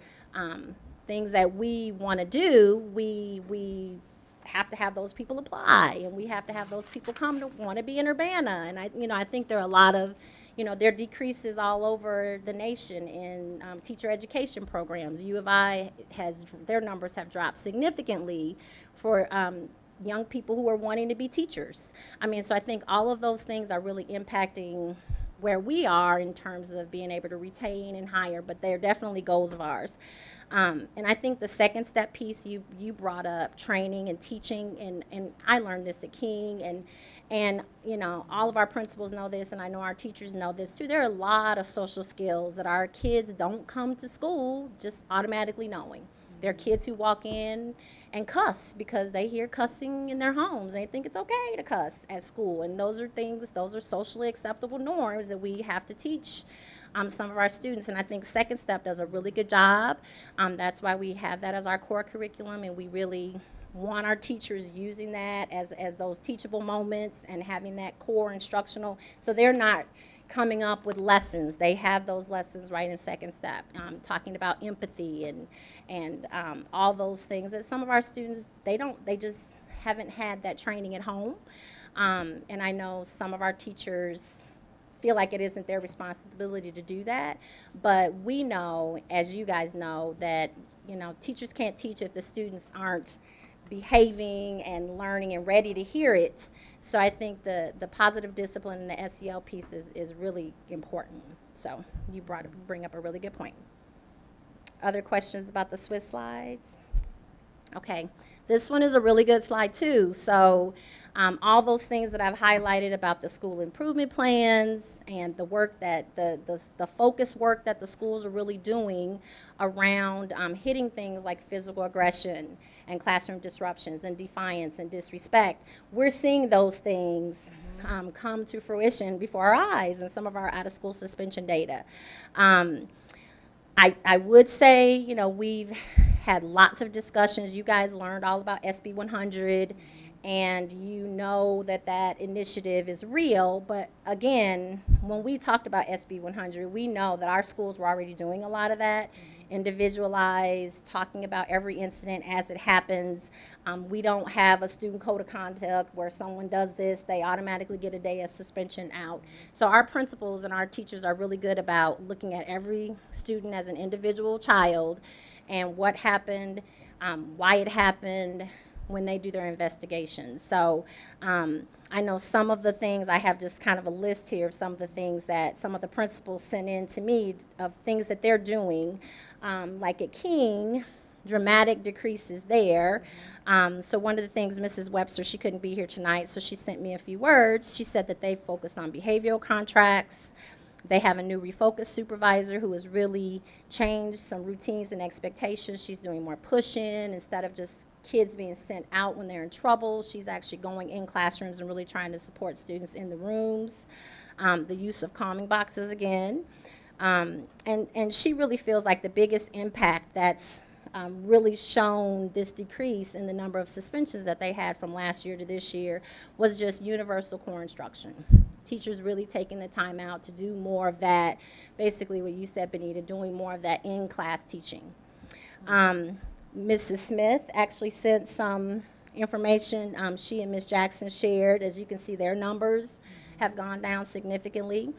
things that we want to do. We have to have those people apply, and we have to have those people come to want to be in Urbana. And I think there are a lot of, there are decreases all over the nation in teacher education programs. U of I their numbers have dropped significantly for young people who are wanting to be teachers. So I think all of those things are really impacting where we are in terms of being able to retain and hire, but they're definitely goals of ours. And I think the second step piece you brought up, training and teaching, and I learned this at King, and all of our principals know this, and I know our teachers know this too. There are a lot of social skills that our kids don't come to school just automatically knowing. There are kids who walk in and cuss because they hear cussing in their homes, and they think it's okay to cuss at school, and those are socially acceptable norms that we have to teach some of our students. And I think Second Step does a really good job. That's why we have that as our core curriculum, and we really want our teachers using that as those teachable moments and having that core instructional, so they're not coming up with lessons. They have those lessons right in Second Step, talking about empathy and all those things that some of our students, they just haven't had that training at home. And I know some of our teachers feel like it isn't their responsibility to do that. But we know, as you guys know, that, you know, teachers can't teach if the students aren't behaving and learning and ready to hear it. So I think the positive discipline and the SEL piece is really important. So you bring up a really good point. Other questions about the Swiss slides? Okay, this one is a really good slide too. So all those things that I've highlighted about the school improvement plans and the work that the focus work that the schools are really doing around hitting things like physical aggression and classroom disruptions and defiance and disrespect. We're seeing those things come to fruition before our eyes in some of our out-of-school suspension data. I would say, you know, we've had lots of discussions. You guys learned all about SB 100, and you know that that initiative is real. But again, when we talked about SB 100, we know that our schools were already doing a lot of that, individualized, talking about every incident as it happens. We don't have a student code of conduct where someone does this, they automatically get a day of suspension out. So our principals and our teachers are really good about looking at every student as an individual child and what happened, why it happened, when they do their investigations. So I know some of the things, I have just kind of a list here of some of the things that some of the principals sent in to me of things that they're doing. Like at King, dramatic decreases there. So one of the things, Mrs. Webster, she couldn't be here tonight, so she sent me a few words. She said that they focused on behavioral contracts. They have a new refocus supervisor who has really changed some routines and expectations. She's doing more push-in instead of just kids being sent out when they're in trouble. She's actually going in classrooms and really trying to support students in the rooms. The use of calming boxes again. And she really feels like the biggest impact that's really shown this decrease in the number of suspensions that they had from last year to this year was just universal core instruction. Teachers really taking the time out to do more of that, basically what you said, Benita, doing more of that in-class teaching. Mrs. Smith actually sent some information she and Ms. Jackson shared. As you can see, their numbers have gone down significantly.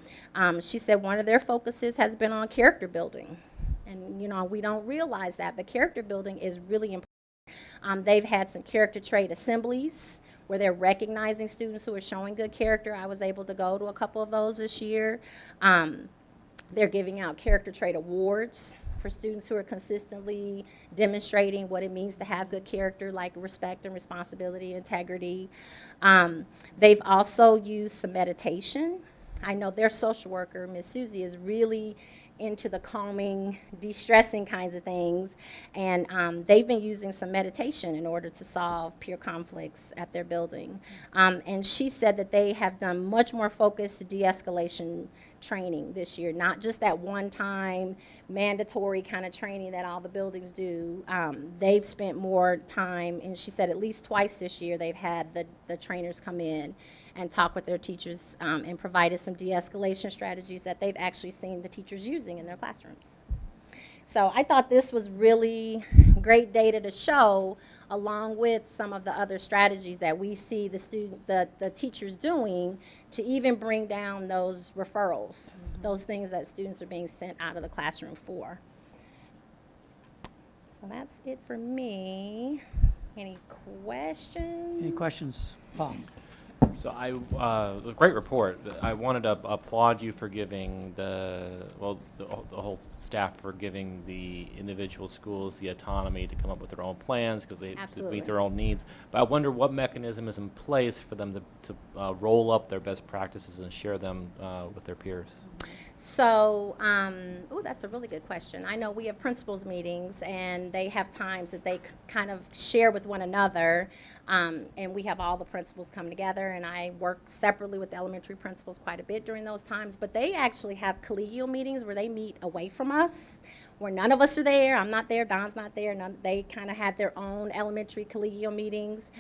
She said one of their focuses has been on character building. And, you know, we don't realize that, but character building is really important. They've had some character trait assemblies where they're recognizing students who are showing good character. I was able to go to a couple of those this year. They're giving out character trait awards for students who are consistently demonstrating what it means to have good character, like respect and responsibility, integrity. They've also used some meditation. I know their social worker, Ms. Susie, is really into the calming, de-stressing kinds of things, and they've been using some meditation in order to solve peer conflicts at their building. And she said that they have done much more focused de-escalation training this year, not just that one-time mandatory kind of training that all the buildings do. They've spent more time, and she said at least twice this year they've had the trainers come in and talk with their teachers and provided some de-escalation strategies that they've actually seen the teachers using in their classrooms. So I thought this was really great data to show, along with some of the other strategies that we see the teachers doing to even bring down those referrals, those things that students are being sent out of the classroom for. So that's it for me. Any questions? Any questions, Paul? So a great report. I wanted to applaud you for giving the whole staff for giving the individual schools the autonomy to come up with their own plans because they meet their own needs. But I wonder what mechanism is in place for them to roll up their best practices and share them with their peers. So, that's a really good question. I know we have principals meetings, and they have times that they kind of share with one another, and we have all the principals come together, and I work separately with the elementary principals quite a bit during those times, but they actually have collegial meetings where they meet away from us, where none of us are there. I'm not there, Don's not there. They kind of have their own elementary collegial meetings.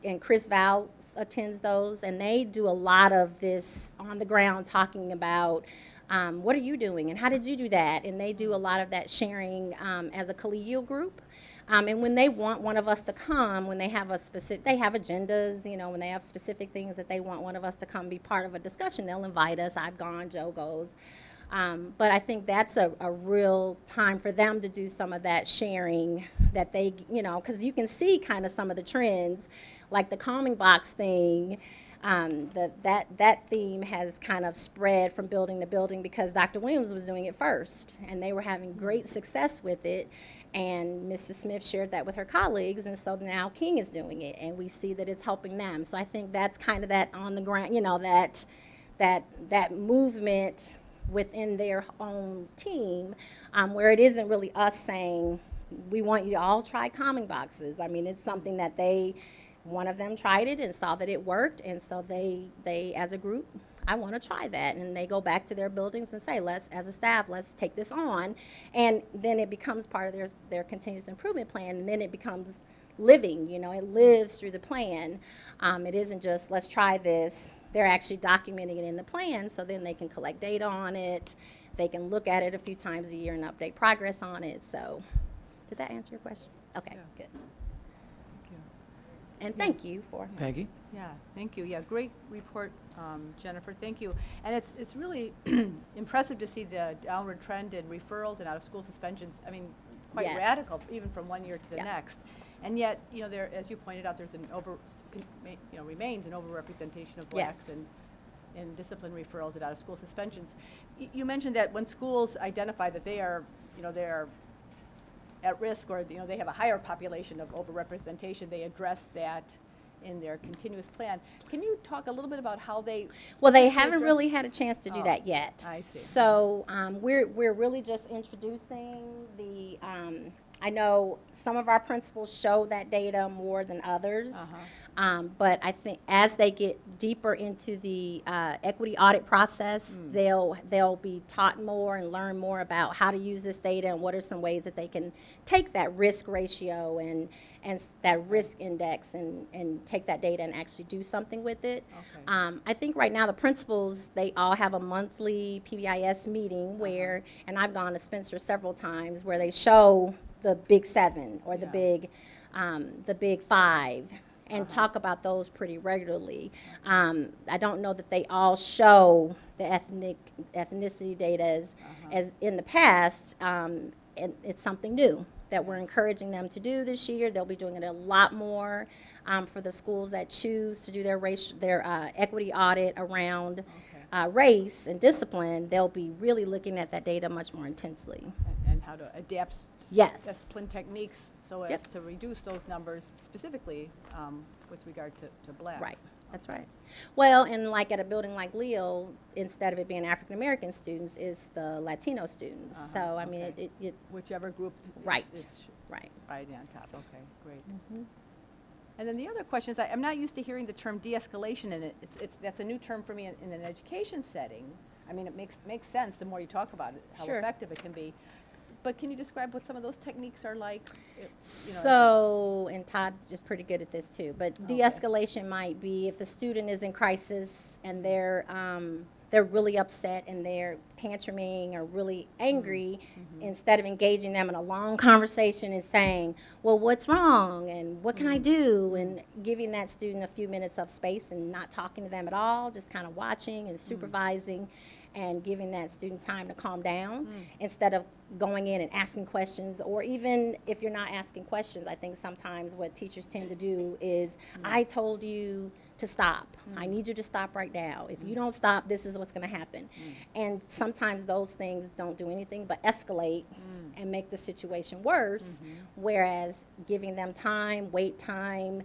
And Chris Val attends those, and they do a lot of this on the ground talking about what are you doing and how did you do that, and they do a lot of that sharing as a collegial group. And when they want one of us to come, when they have they have agendas, you know, when they have specific things that they want one of us to come be part of a discussion, they'll invite us. I've gone, Joe goes. But I think that's a real time for them to do some of that sharing that they, you know, because you can see kind of some of the trends, like the calming box thing. That theme has kind of spread from building to building because Dr. Williams was doing it first, and they were having great success with it. And Mrs. Smith shared that with her colleagues, and so now King is doing it, and we see that it's helping them. So I think that's kind of that on the ground, you know, that movement within their own team, where it isn't really us saying, we want you to all try calming boxes. I mean, it's something that one of them tried it and saw that it worked, and so they as a group, I want to try that, and they go back to their buildings and say, as a staff, let's take this on, and then it becomes part of their continuous improvement plan, and then it becomes living, you know, it lives through the plan. It isn't just, let's try this. They're actually documenting it in the plan, so then they can collect data on it. They can look at it a few times a year and update progress on it. So did that answer your question? Okay, good. And thank you for Peggy? Yeah, thank you. Yeah, great report, Jennifer. Thank you. And it's really impressive to see the downward trend in referrals and out-of-school suspensions. I mean, quite Yes. radical, even from one year to the Yeah. next. And yet, you know, there, as you pointed out, there's remains an overrepresentation of blacks Yes. in discipline referrals and out-of-school suspensions. You mentioned that when schools identify that they are, you know, they're at risk, or you know, they have a higher population of overrepresentation, they address that in their continuous plan. Can you talk a little bit about how they? Well, they specifically haven't address- really had a chance to do Oh, that yet. I see. So we're really just introducing the. I know some of our principals show that data more than others. But I think as they get deeper into the equity audit process, they'll be taught more and learn more about how to use this data and what are some ways that they can take that risk ratio and that risk index and take that data and actually do something with it. I think right now the principals, they all have a monthly PBIS meeting where, and I've gone to Spencer several times, where they show the big 7 or the big 5. And talk about those pretty regularly. I don't know that they all show the ethnicity data as in the past, and it's something new that we're encouraging them to do this year. They'll be doing it a lot more for the schools that choose to do their equity audit around race and discipline. They'll be really looking at that data much more intensely. And how to adapt Yes. discipline techniques so as to reduce those numbers specifically with regard to blacks. Right, that's right. Well, and like at a building like Leo, instead of it being African American students, it's the Latino students. So I mean, it whichever group right, is right on top. Okay, great. And then the other question is, I'm not used to hearing the term de-escalation in it. That's a new term for me in an education setting. I mean, it makes sense the more you talk about it, how effective it can be. But can you describe what some of those techniques are like? So, and Todd is pretty good at this too, but de-escalation might be if the student is in crisis and they're really upset and they're tantruming or really angry, instead of engaging them in a long conversation and saying, well, what's wrong and what can I do? And giving that student a few minutes of space and not talking to them at all, just kind of watching and supervising and giving that student time to calm down instead of going in and asking questions. Or even if you're not asking questions, I think sometimes what teachers tend to do is, I told you to stop. I need you to stop right now. If you don't stop, this is what's going to happen. And sometimes those things don't do anything but escalate and make the situation worse, whereas giving them time, wait time,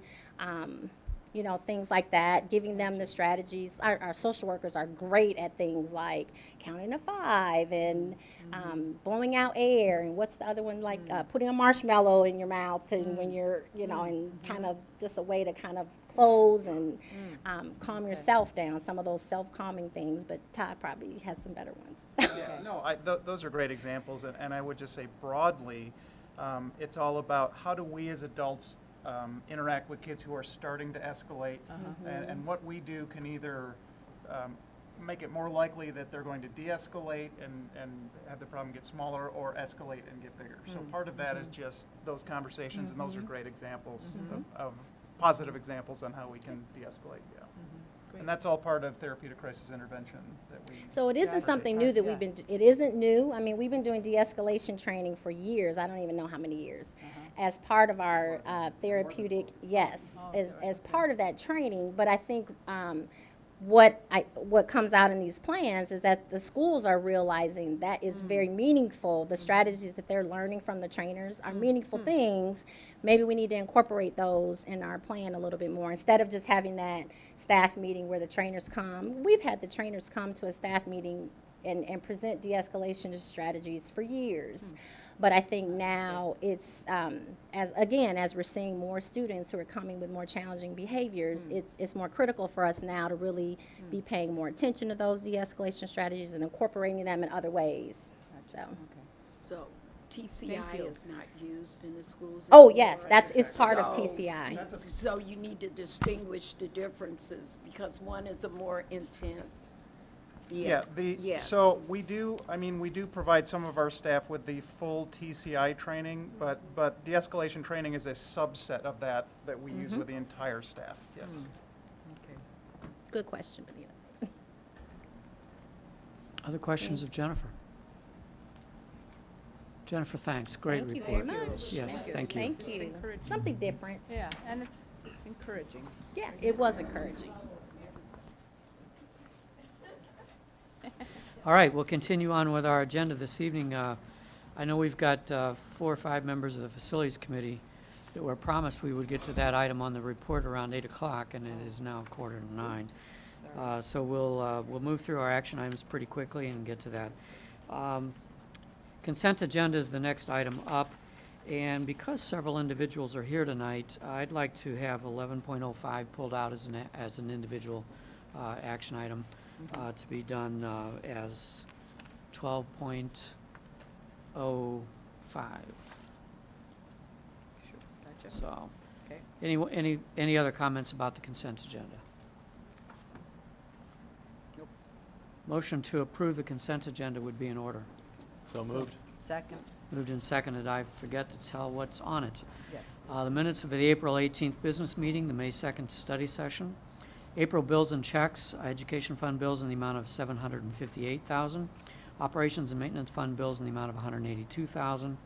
you know, things like that, giving them the strategies. Our social workers are great at things like counting to 5 and blowing out air, and what's the other one, like putting a marshmallow in your mouth and when you're, you know, and kind of just a way to kind of close and calm yourself down, some of those self-calming things, but Todd probably has some better ones. Yeah, no, those are great examples, and I would just say broadly, it's all about how do we as adults interact with kids who are starting to escalate, and what we do can either make it more likely that they're going to de-escalate and have the problem get smaller, or escalate and get bigger. So part of that is just those conversations, and those are great examples of positive examples on how we can de-escalate, yeah. And that's all part of therapeutic crisis intervention that we. So it isn't something new that we've been, it isn't new. I mean, we've been doing de-escalation training for years. I don't even know how many years. As part of our therapeutic, yes, as part of that training. But I think what comes out in these plans is that the schools are realizing that is very meaningful. The strategies that they're learning from the trainers are meaningful things. Maybe we need to incorporate those in our plan a little bit more, instead of just having that staff meeting where the trainers come. We've had the trainers come to a staff meeting and present de-escalation strategies for years. But I think now it's, as we're seeing more students who are coming with more challenging behaviors, it's more critical for us now to really be paying more attention to those de-escalation strategies and incorporating them in other ways. So TCI is not used in the schools Oh, anymore? yes, it's part of TCI. So you need to distinguish the differences, because one is a more intense. So we do provide some of our staff with the full TCI training, but de-escalation training is a subset of that we use with the entire staff, yes. Good question, Benita. Other questions of Jennifer? Jennifer, thanks. Great Thank you report. very much. Yes, thank you. Thank you. Something different. Yeah, and it's encouraging. Yeah, it was encouraging. All right, we'll continue on with our agenda this evening. I know we've got 4 or 5 members of the Facilities Committee that were promised we would get to that item on the report around 8 o'clock, and it is now 8:45. So we'll move through our action items pretty quickly and get to that. Consent agenda is the next item up, and because several individuals are here tonight, I'd like to have 11.05 pulled out as an individual action item to be done as 12.05. So, any other comments about the consent agenda? Nope. Motion to approve the consent agenda would be in order. So moved. Second. Moved and seconded. I forget to tell what's on it. Yes. The minutes of the April 18th business meeting, the May 2nd study session, April bills and checks, education fund bills in the amount of $758,000, operations and maintenance fund bills in the amount of $182,000,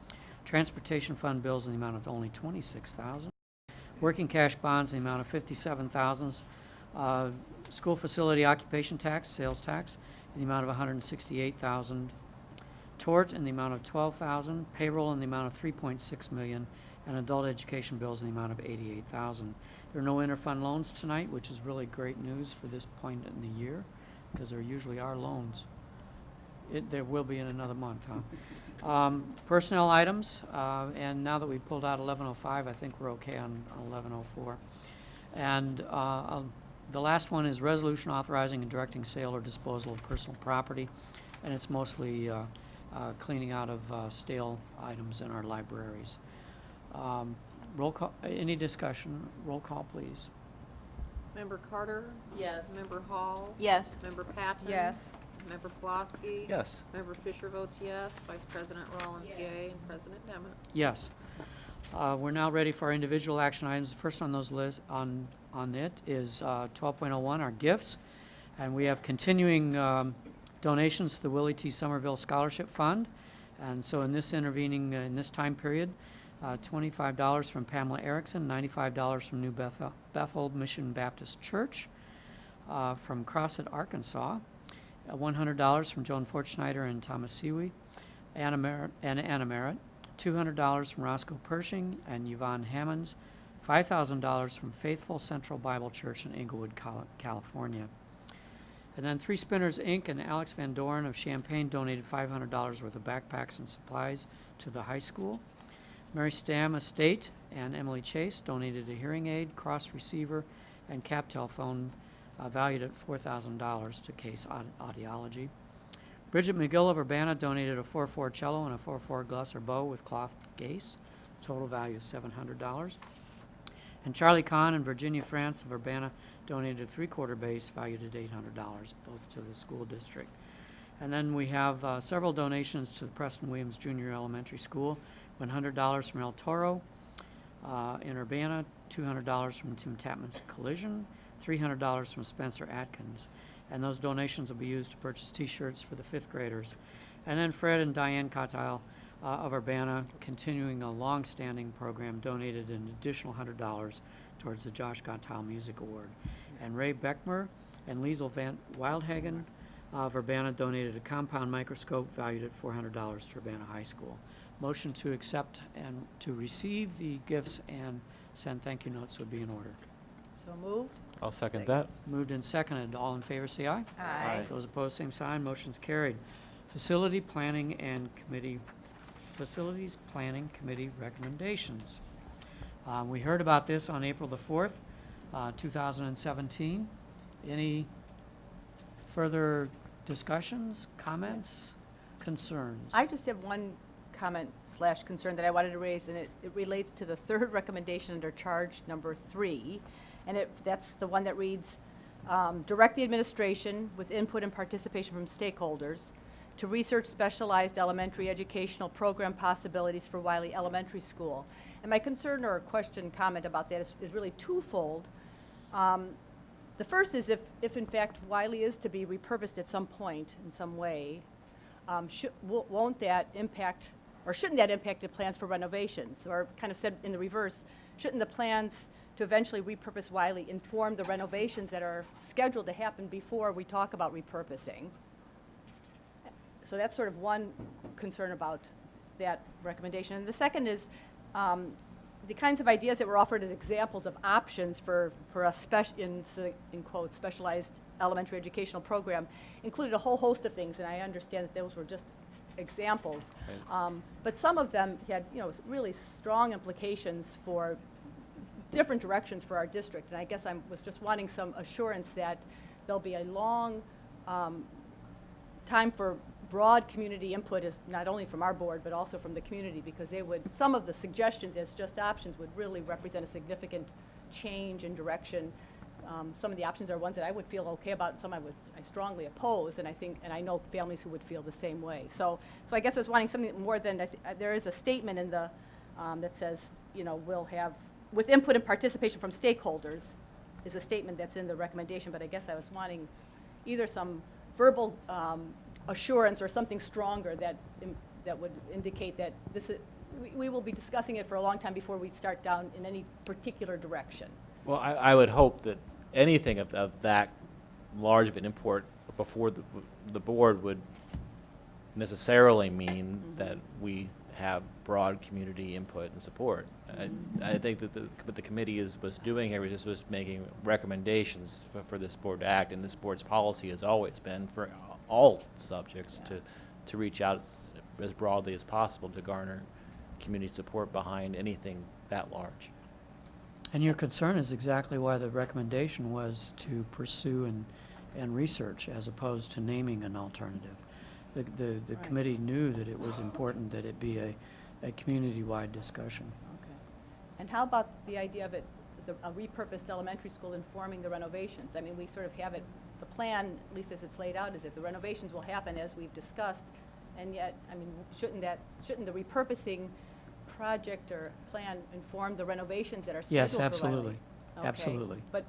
transportation fund bills in the amount of only $26,000, working cash bonds in the amount of $57,000, school facility occupation tax, sales tax in the amount of $168,000, tort in the amount of $12,000, payroll in the amount of $3.6 million, and adult education bills in the amount of $88,000. There are no interfund loans tonight, which is really great news for this point in the year, because there usually are loans. There will be in another month, huh? Personnel items, and now that we've pulled out 1105, I think we're okay on 1104. And the last one is resolution authorizing and directing sale or disposal of personal property, and it's mostly cleaning out of stale items in our libraries. Roll call, any discussion? Roll call, please. Member Carter? Yes. Member Hall? Yes. Member Patton? Yes. Member Pulaski? Yes. Member Fisher votes yes. Vice President Rollins gay. And President Demmett. Yes. We're now ready for our individual action items. First on those lists on it is 12.01, our gifts, and we have continuing donations to the Willie T. Somerville Scholarship Fund. And so in this in this time period, $25 from Pamela Erickson, $95 from New Bethel Mission Baptist Church, from Crossett, Arkansas, $100 from Joan Fortschneider and Thomas Seaweed, Anna Merritt, $200 from Roscoe Pershing and Yvonne Hammonds, $5,000 from Faithful Central Bible Church in Inglewood, California. And then Three Spinners, Inc. and Alex Van Doren of Champaign donated $500 worth of backpacks and supplies to the high school. Mary Stam Estate and Emily Chase donated a hearing aid, cross receiver, and cap telephone valued at $4,000 to Case Audiology. Bridget McGill of Urbana donated a 4/4 cello and a 4/4 Glusser bow with cloth case. Total value is $700. And Charlie Kahn and Virginia France of Urbana donated a 3/4 base valued at $800, both to the school district. And then we have several donations to the Preston Williams Junior Elementary School, $100 from El Toro in Urbana, $200 from Tim Tapman's Collision, $300 from Spencer Atkins. And those donations will be used to purchase T-shirts for the 5th graders. And then Fred and Diane Cotile of Urbana, continuing a long-standing program, donated an additional $100 towards the Josh Cotile Music Award. And Ray Beckmer and Liesel Van Wildhagen of Urbana donated a compound microscope valued at $400 to Urbana High School. Motion to accept and to receive the gifts and send thank you notes would be in order. So moved. I'll second that. Moved and seconded. All in favor, say aye. Aye. Those opposed, same sign. Motion's carried. Facilities Planning Committee recommendations. We heard about this on April the 4th, 2017. Any further discussions, comments, concerns? I just have one comment / concern that I wanted to raise, and it relates to the 3rd recommendation under charge number 3. And that's the one that reads, direct the administration with input and participation from stakeholders to research specialized elementary educational program possibilities for Wiley Elementary School. And my concern or question comment about that is really twofold. The first is if in fact Wiley is to be repurposed at some point in some way, won't that impact, or shouldn't that impact the plans for renovations? Or kind of said in the reverse, shouldn't the plans to eventually repurpose Wiley inform the renovations that are scheduled to happen before we talk about repurposing? So that's sort of one concern about that recommendation. And the second is the kinds of ideas that were offered as examples of options for a in quotes, specialized elementary educational program included a whole host of things, and I understand that those were just examples. Right. But some of them had, really strong implications for different directions for our district, and I guess I was just wanting some assurance that there'll be a long time for broad community input, is not only from our board but also from the community, because some of the suggestions as just options would really represent a significant change in direction. Some of the options are ones that I would feel okay about, and some I strongly oppose, and I know families who would feel the same way. So I guess I was wanting something more than there is a statement in the that says, we'll have with input and participation from stakeholders is a statement that's in the recommendation, but I guess I was wanting either some verbal assurance or something stronger that would indicate that we will be discussing it for a long time before we start down in any particular direction. Well, I would hope that anything of that large of an import before the board would necessarily mean that we have broad community input and support. I think that what the committee was doing here was just making recommendations for this board to act, and this board's policy has always been for all subjects to reach out as broadly as possible to garner community support behind anything that large. And your concern is exactly why the recommendation was to pursue and research as opposed to naming an alternative. The Right. committee knew that it was important that it be a community-wide discussion. Okay. And how about the idea of a repurposed elementary school informing the renovations? I mean, we sort of have it, the plan, at least as it's laid out, is that the renovations will happen as we've discussed, and yet, I mean, shouldn't the repurposing project or plan inform the renovations that are scheduled Yes, for absolutely. Wiley? Okay. Absolutely. But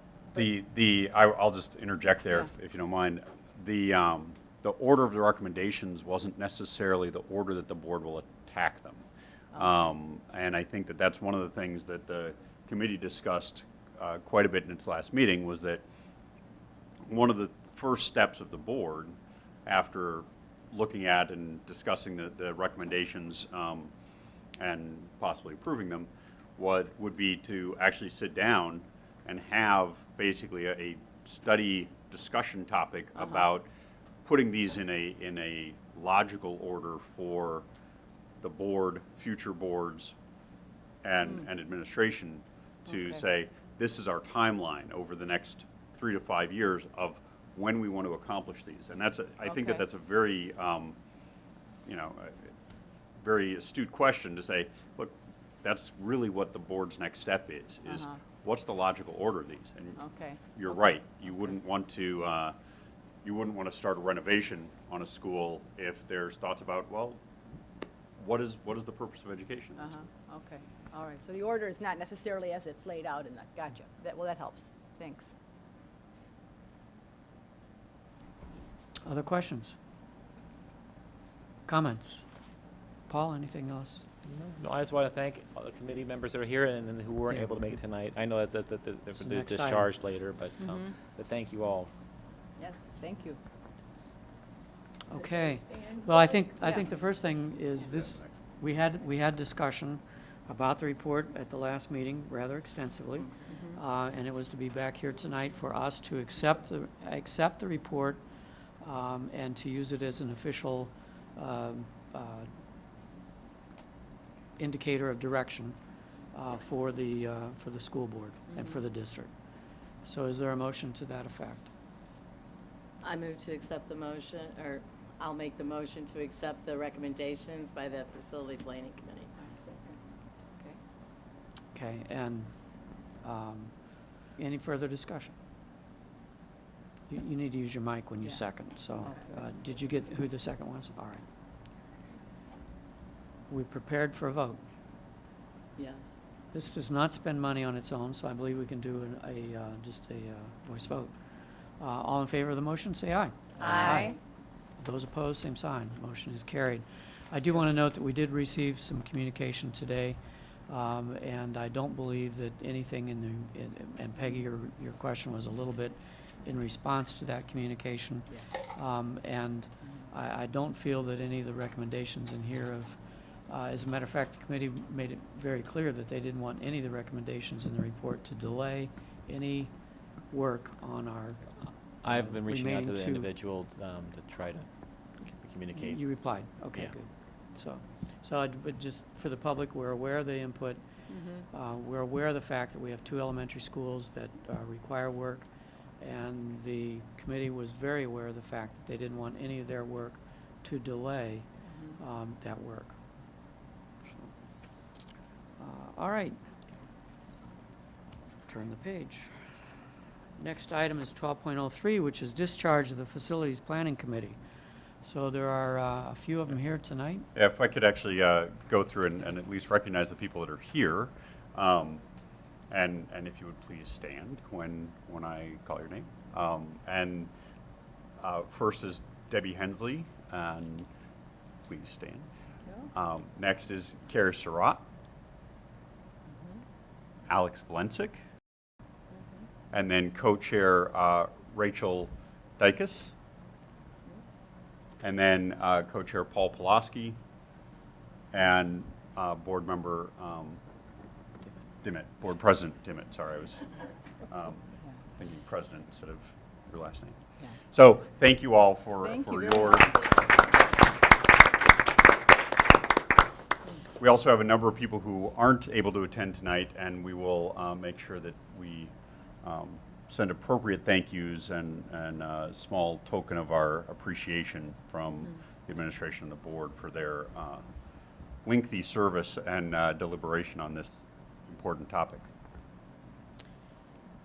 I'll just interject there, if you don't mind. The order of the recommendations wasn't necessarily the order that the board will attack them. And I think that that's one of the things that the committee discussed quite a bit in its last meeting, was that one of the first steps of the board after looking at and discussing the recommendations and possibly approving them would be to actually sit down and have basically a study discussion topic about putting these in a logical order for the board, future boards, and administration to say, this is our timeline over the next 3 to 5 years of when we want to accomplish these. And I think that that's a very, very astute question to say, look, that's really what the board's next step is what's the logical order of these? And Okay. you're right. You wouldn't want to start a renovation on a school if there's thoughts about, well, what is the purpose of education? Okay, all right. So the order is not necessarily as it's laid out in that, gotcha. That helps. Thanks. Other questions? Comments? Paul, anything else? No, I just want to thank all the committee members that are here and who weren't able to make it tonight. I know that there's the the next discharge later, but thank you all. Yes, thank you. Okay. Well, I think the first thing is this, we had discussion about the report at the last meeting rather extensively. And it was to be back here tonight for us to accept the report and to use it as an official indicator of direction for the school board and for the district. So is there a motion to that effect? I move to accept the motion, or I'll make the motion to accept the recommendations by the Facility Planning Committee. Okay, and any further discussion? You need to use your mic when you second, so did you get who the second was? All right. We prepared for a vote. Yes. This does not spend money on its own, so I believe we can do just a voice vote. All in favor of the motion, say aye. Aye. Those opposed, same sign. Motion is carried. I do want to note that we did receive some communication today, and I don't believe that anything and Peggy, your question was a little bit in response to that communication. And I don't feel that any of the recommendations in here as a matter of fact, the committee made it very clear that they didn't want any of the recommendations in the report to delay any work on our I've been reaching out to the remaining individual to try to communicate. You replied. Okay, Yeah. good. But just for the public, we're aware of the input. We're aware of the fact that we have 2 elementary schools that require work, and the committee was very aware of the fact that they didn't want any of their work to delay that work. All right. Turn the page. Next item is 12.03, which is discharge of the Facilities Planning Committee. So there are a few of them here tonight. Yeah, if I could actually go through and at least recognize the people that are here, and if you would please stand when I call your name. First is Debbie Hensley, and please stand. Next is Carrie Surratt, Alex Glensick, and then co-chair Rachel Dykus, and then co-chair Paul Pulaski, and board member Dimmitt, board president Dimmitt. Sorry, I was thinking president instead of your last name. So thank you all for your. We also have a number of people who aren't able to attend tonight, and we will make sure that we send appropriate thank yous and a small token of our appreciation from the administration and the board for their lengthy service and deliberation on this important topic.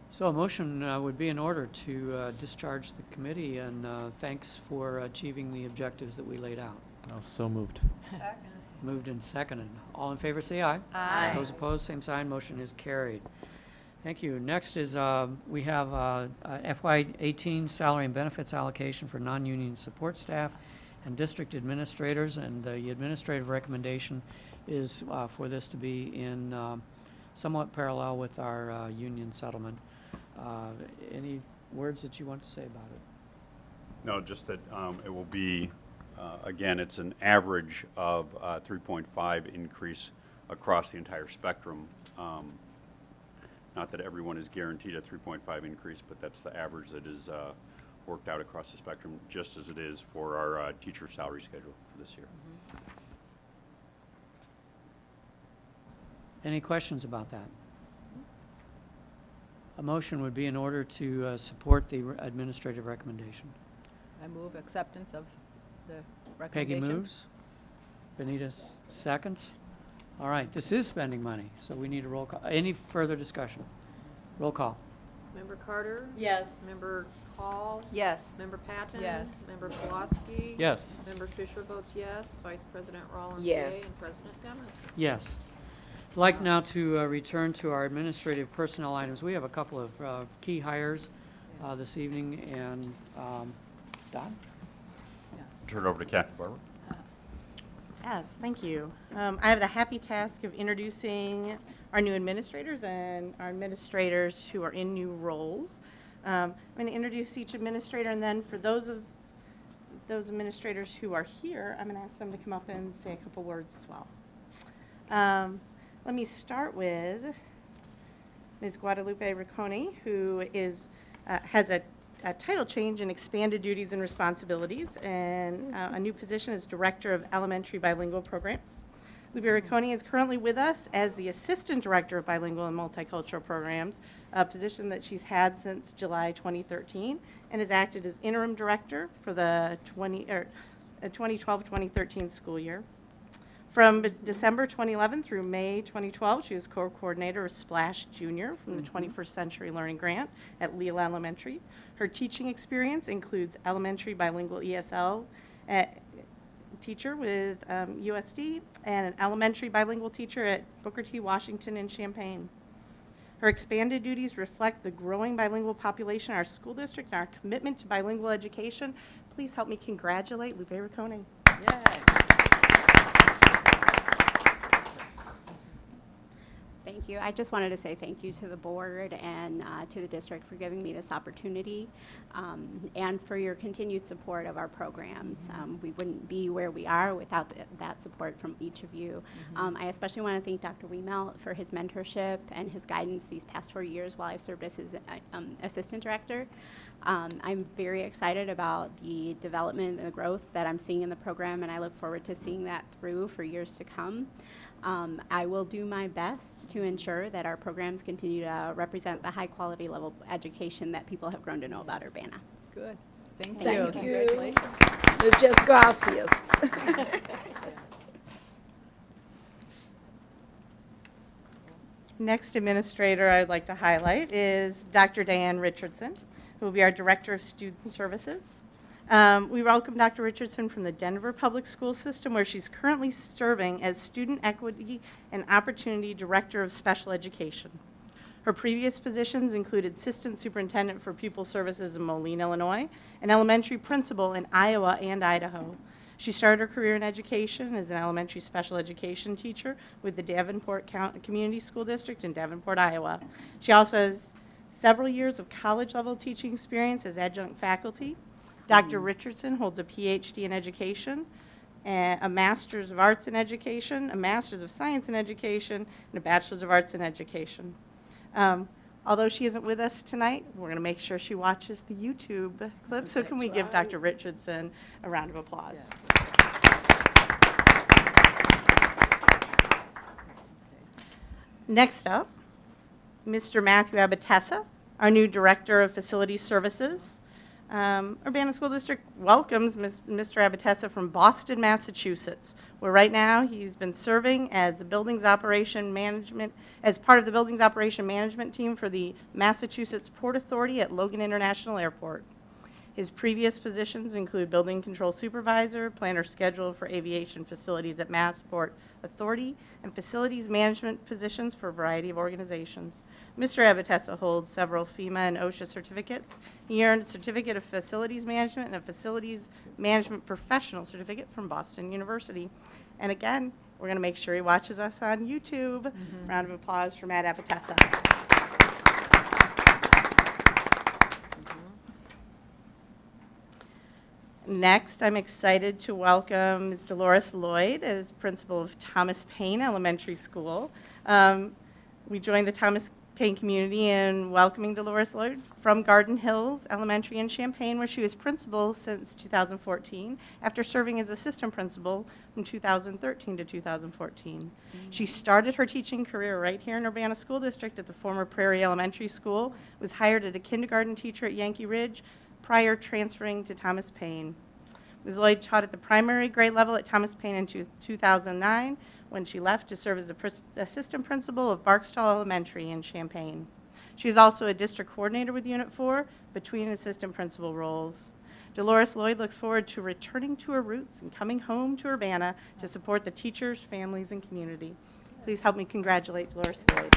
So a motion would be in order to discharge the committee, and thanks for achieving the objectives that we laid out. So moved. Second. Moved and seconded. All in favor, say aye. Aye. Those opposed, same sign. Motion is carried. Thank you. Next is we have FY18 salary and benefits allocation for non-union support staff and district administrators, and the administrative recommendation is for this to be in somewhat parallel with our union settlement. Any words that you want to say about it? No, just that it will be, again, it's an average of 3.5 increase across the entire spectrum. Not that everyone is guaranteed a 3.5 increase, but that's the average that is worked out across the spectrum, just as it is for our teacher salary schedule for this year. Any questions about that? A motion would be in order to support the administrative recommendation. I move acceptance of the Peggy recommendation. moves. Benita seconds. All right, this is spending money, so we need a roll call. Any further discussion? Roll call. Member Carter? Yes. Member Hall? Yes. Member Patton? Yes. Member Pulaski? Yes. Member Fisher votes yes. Vice President Rollins Yes. Gay, and President Deming. Yes. I'd like now to return to our administrative personnel items. We have a couple of key hires this evening, and Don? Turn it over to Kathy Barber. Yes, thank you. I have the happy task of introducing our new administrators and our administrators who are in new roles. I'm going to introduce each administrator, and then for those administrators who are here, I'm going to ask them to come up and say a couple words as well. Let me start with Ms. Guadalupe Ricconi, who has a title change and expanded duties and responsibilities, and a new position as Director of Elementary Bilingual Programs. Lupe Ricconi is currently with us as the Assistant Director of Bilingual and Multicultural Programs, a position that she's had since July 2013, and has acted as Interim Director for the 2012-2013 school year. From December 2011 through May 2012, she was co-coordinator of Splash Junior from the 21st Century Learning Grant at Leal Elementary. Her teaching experience includes elementary bilingual ESL teacher with USD and an elementary bilingual teacher at Booker T. Washington in Champaign. Her expanded duties reflect the growing bilingual population in our school district and our commitment to bilingual education. Please help me congratulate Lupe Ricconi. Thank you. I just wanted to say thank you to the board and to the district for giving me this opportunity and for your continued support of our programs. We wouldn't be where we are without that support from each of you. I especially want to thank Dr. Wiemelt for his mentorship and his guidance these past 4 years while I've served as his assistant director. I'm very excited about the development and the growth that I'm seeing in the program, and I look forward to seeing that through for years to come. I will do my best to ensure that our programs continue to represent the high quality level of education that people have grown to know about Urbana. Good. Thank you. Thank you. Congratulations. Muchas gracias. Next administrator I'd like to highlight is Dr. Diane Richardson, who will be our Director of Student Services. We welcome Dr. Richardson from the Denver Public School System, where she's currently serving as Student Equity and Opportunity Director of Special Education. Her previous positions included Assistant Superintendent for Pupil Services in Moline, Illinois, and Elementary Principal in Iowa and Idaho. She started her career in education as an elementary special education teacher with the Davenport Community School District in Davenport, Iowa. She also has several years of college-level teaching experience as adjunct faculty. Dr. Richardson holds a PhD in education, a Master's of Arts in Education, a Master's of Science in Education, and a Bachelor's of Arts in Education. Although she isn't with us tonight, we're going to make sure she watches the YouTube clip. So can we give Dr. Richardson a round of applause? Next up, Mr. Matthew Abatessa, our new Director of Facility Services. Urbana School District welcomes Mr. Abatessa from Boston, Massachusetts, where right now he's been serving as the buildings operation management, as part of the buildings operation management team for the Massachusetts Port Authority at Logan International Airport. His previous positions include building control supervisor, planner schedule for aviation facilities at Massport Authority, and facilities management positions for a variety of organizations. Mr. Abatessa holds several FEMA and OSHA certificates. He earned a certificate of facilities management and a facilities management professional certificate from Boston University. And again, we're going to make sure he watches us on YouTube. Round of applause for Matt Abatessa. Next, I'm excited to welcome Ms. Dolores Lloyd as principal of Thomas Paine Elementary School. We joined the Thomas Paine community in welcoming Dolores Lloyd from Garden Hills Elementary in Champaign, where she was principal since 2014, after serving as assistant principal from 2013 to 2014. She started her teaching career right here in Urbana School District at the former Prairie Elementary School, was hired as a kindergarten teacher at Yankee Ridge, prior transferring to Thomas Paine. Ms. Lloyd taught at the primary grade level at Thomas Paine in 2009 when she left to serve as the assistant principal of Barksdale Elementary in Champaign. She is also a district coordinator with Unit 4 between assistant principal roles. Dolores Lloyd looks forward to returning to her roots and coming home to Urbana to support the teachers, families, and community. Please help me congratulate Dolores Lloyd.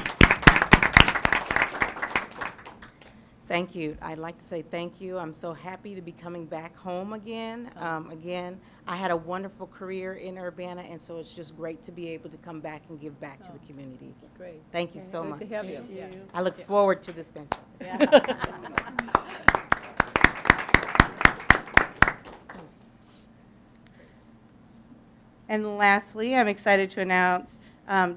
Thank you. I'd like to say thank you. I'm so happy to be coming back home again. Again, I had a wonderful career in Urbana, and so it's just great to be able to come back and give back to the community. Great. Thank you so much. Good to have you. Yeah. I look forward to this venture. And lastly, I'm excited to announce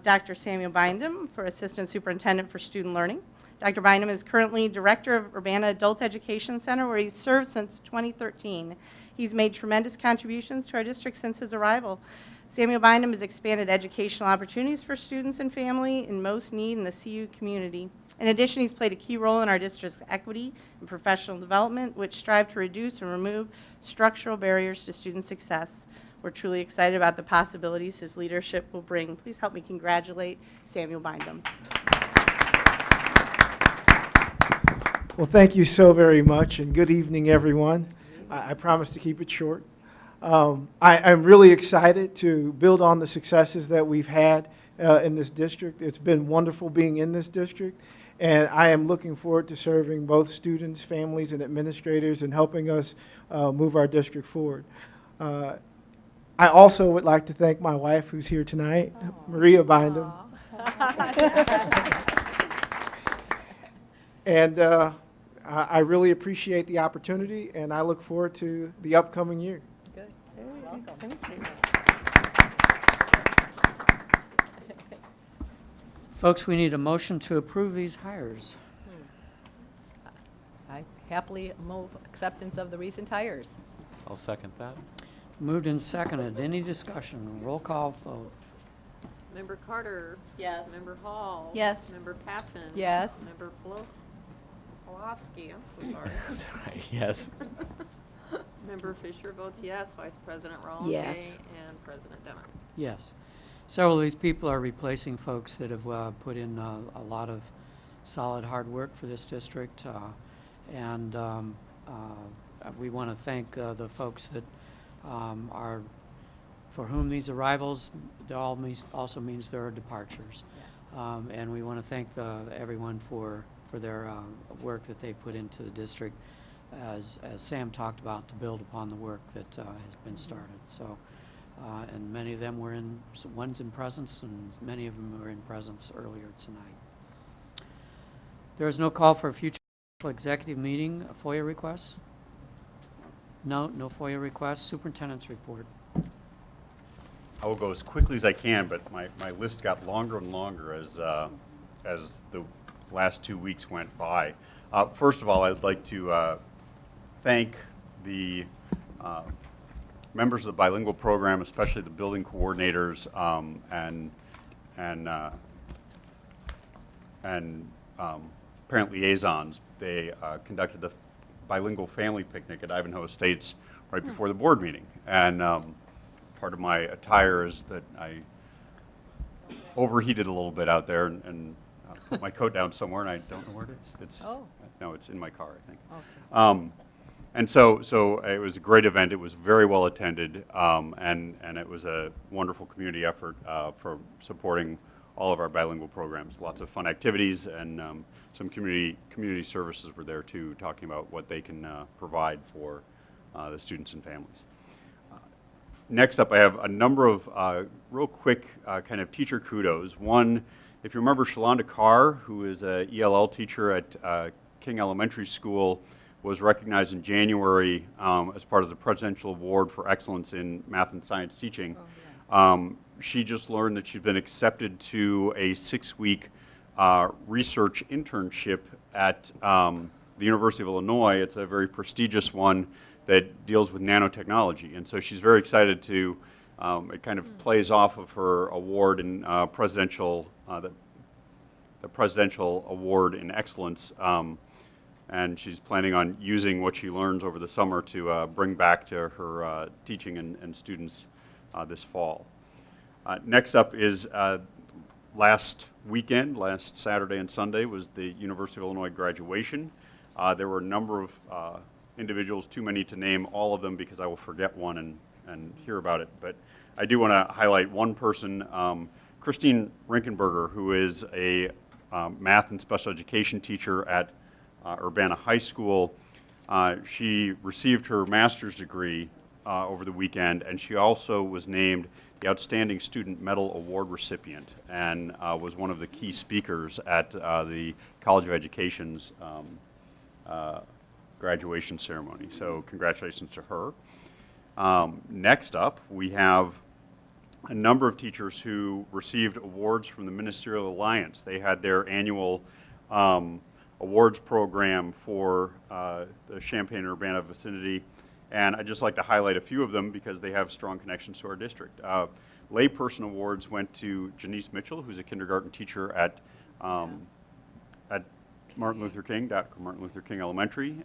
Dr. Samuel Bindum for Assistant Superintendent for Student Learning. Dr. Bindum is currently Director of Urbana Adult Education Center, where he's served since 2013. He's made tremendous contributions to our district since his arrival. Samuel Bindum has expanded educational opportunities for students and family in most need in the CU community. In addition, he's played a key role in our district's equity and professional development, which strive to reduce and remove structural barriers to student success. We're truly excited about the possibilities his leadership will bring. Please help me congratulate Samuel Bindum. Well, thank you so very much, and good evening, everyone. I promise to keep it short. I'm really excited to build on the successes that we've had in this district. It's been wonderful being in this district, and I am looking forward to serving both students, families, and administrators and helping us move our district forward. I also would like to thank my wife, who's here tonight, Maria Bindum. And I really appreciate the opportunity, and I look forward to the upcoming year. Good. Welcome. Thank you. Folks, we need a motion to approve these hires. I happily move acceptance of the recent hires. I'll second that. Moved and seconded. Any discussion? Roll call vote. Member Carter? Yes. Member Hall? Yes. Member Pappen? Yes. Member Pulaski, I'm so sorry. That's all right. Yes. Member Fisher votes yes. Vice President Rollins? Yes. And President Demmett? Yes. Several of these people are replacing folks that have put in a lot of solid hard work for this district. And we want to thank the folks that are, for whom these arrivals, also means there are departures. Yeah. And we want to thank everyone for their work that they put into the district, as Sam talked about, to build upon the work that has been started. So, and many of them were one's in presence, and many of them were in presence earlier tonight. There is no call for a future executive meeting. FOIA requests? No FOIA requests. Superintendent's report. I will go as quickly as I can, but my list got longer and longer as the last 2 weeks went by. First of all, I'd like to thank the members of the bilingual program, especially the building coordinators and parent liaisons. They conducted the bilingual family picnic at Ivanhoe Estates right before the board meeting. And part of my attire is that I overheated a little bit out there and put my coat down somewhere, and I don't know where it is. No, it's in my car, I think. Okay. And so it was a great event. It was very well attended, and it was a wonderful community effort for supporting all of our bilingual programs. Lots of fun activities, and some community services were there too, talking about what they can provide for the students and families. Next up, I have a number of real quick kind of teacher kudos. One, if you remember, Shalonda Carr, who is an ELL teacher at King Elementary School, was recognized in January as part of the Presidential Award for Excellence in Math and Science Teaching. She just learned that she's been accepted to a 6-week research internship at the University of Illinois. It's a very prestigious one that deals with nanotechnology. And so she's very excited to, it kind of plays off of her award in the Presidential Award in Excellence. And she's planning on using what she learns over the summer to bring back to her teaching and students this fall. Next up is last weekend, last Saturday and Sunday, was the University of Illinois graduation. There were a number of individuals, too many to name all of them because I will forget one and hear about it. But I do want to highlight one person, Christine Rinkenberger, who is a math and special education teacher at Urbana High School. She received her master's degree over the weekend, and she also was named the Outstanding Student Medal Award recipient and was one of the key speakers at the College of Education's graduation ceremony. So congratulations to her. Next up, we have a number of teachers who received awards from the Ministerial Alliance. They had their annual awards program for the Champaign-Urbana vicinity, and I'd just like to highlight a few of them because they have strong connections to our district. Layperson awards went to Janice Mitchell, who's a kindergarten teacher at Martin Luther King, Dr. Martin Luther King Elementary.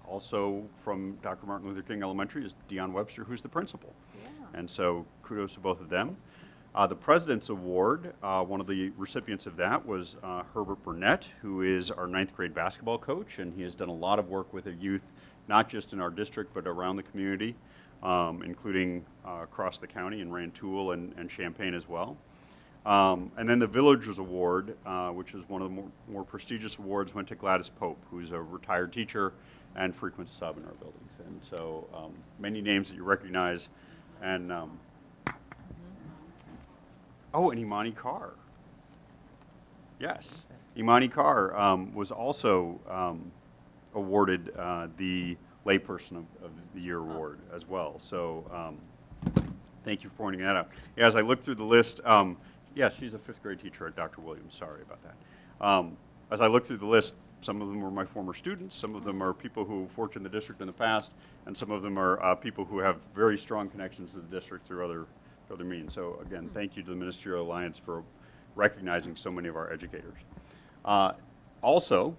Also from Dr. Martin Luther King Elementary is Dion Webster, who's the principal. And so kudos to both of them. The President's Award, one of the recipients of that was Herbert Burnett, who is our 9th grade basketball coach, and he has done a lot of work with the youth, not just in our district, but around the community, including across the county in Rantoul and Champaign as well. And then the Villagers Award, which is one of the more prestigious awards, went to Gladys Pope, who's a retired teacher and frequent sub in our buildings. And so many names that you recognize. And oh, and Imani Carr. Yes, Imani Carr was also awarded the Layperson of the Year award as well. So thank you for pointing that out. Yeah, as I look through the list, yes, she's a 5th grade teacher at Dr. Williams. Sorry about that. As I look through the list, some of them were my former students, some of them are people who have worked in the district in the past, and some of them are people who have very strong connections to the district through other means. So again, thank you to the Ministerial Alliance for recognizing so many of our educators. Also,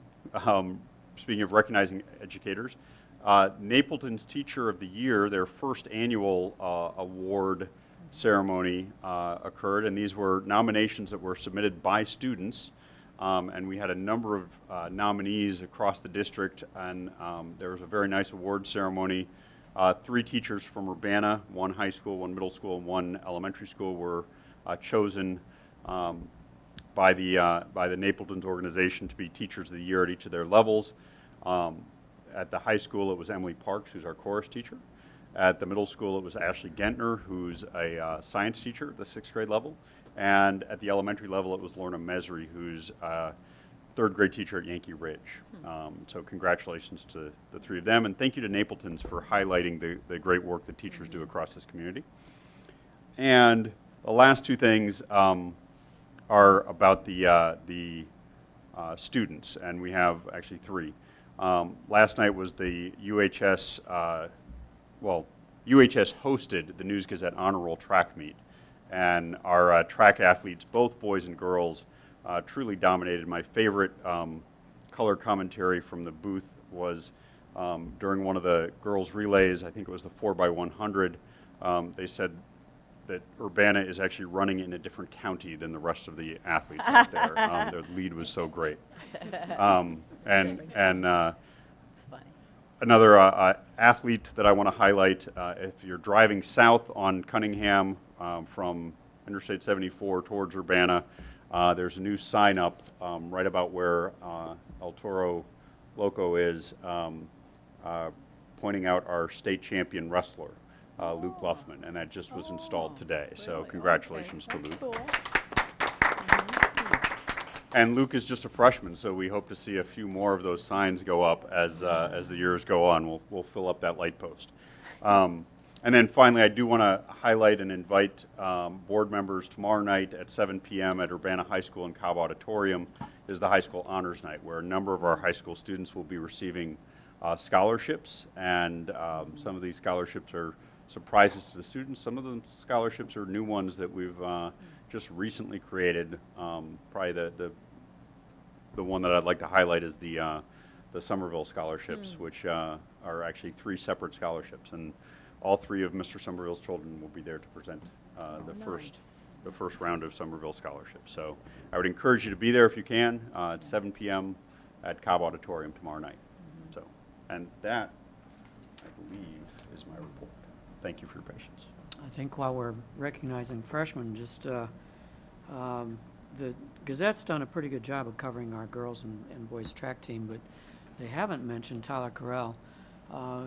speaking of recognizing educators, Napleton's Teacher of the Year, their first annual award ceremony occurred, and these were nominations that were submitted by students, and we had a number of nominees across the district, and there was a very nice award ceremony. 3 teachers from Urbana, 1 high school, 1 middle school, and 1 elementary school were chosen by the Napleton's organization to be Teachers of the Year at each of their levels. At the high school, it was Emily Parks, who's our chorus teacher. At the middle school, it was Ashley Gentner, who's a science teacher at the 6th grade level. And at the elementary level, it was Lorna Mesri, who's a 3rd grade teacher at Yankee Ridge. So congratulations to the 3 of them. And thank you to Napleton's for highlighting the great work that teachers do across this community. And the last 2 things are about the students, and we have actually 3. Last night was the UHS, UHS hosted the News Gazette Honor Roll track meet, and our track athletes, both boys and girls, truly dominated. My favorite color commentary from the booth was during one of the girls' relays, I think it was the 4x100, they said that Urbana is actually running in a different county than the rest of the athletes out there. Their lead was so great. Another athlete that I want to highlight, if you're driving south on Cunningham from Interstate 74 towards Urbana, there's a new sign up right about where El Toro Loco is, pointing out our state champion wrestler, Luke Luffman, and that just was installed today. So congratulations to Luke. And Luke is just a freshman, so we hope to see a few more of those signs go up as the years go on. We'll fill up that light post. And then finally, I do want to highlight and invite board members tomorrow night at 7 p.m. at Urbana High School in Cobb Auditorium is the High School Honors Night, where a number of our high school students will be receiving scholarships, and some of these scholarships are surprises to the students. Some of the scholarships are new ones that we've just recently created. Probably the one that I'd like to highlight is the Somerville Scholarships, which are actually 3 separate scholarships, and all 3 of Mr. Somerville's children will be there to present the first the first round of Somerville Scholarships. So I would encourage you to be there if you can. It's 7 p.m. at Cobb Auditorium tomorrow night. So, and that, I believe, is my report. Thank you for your patience. I think while we're recognizing freshmen, just the Gazette's done a pretty good job of covering our girls and boys track team, but they haven't mentioned Tyler Carell,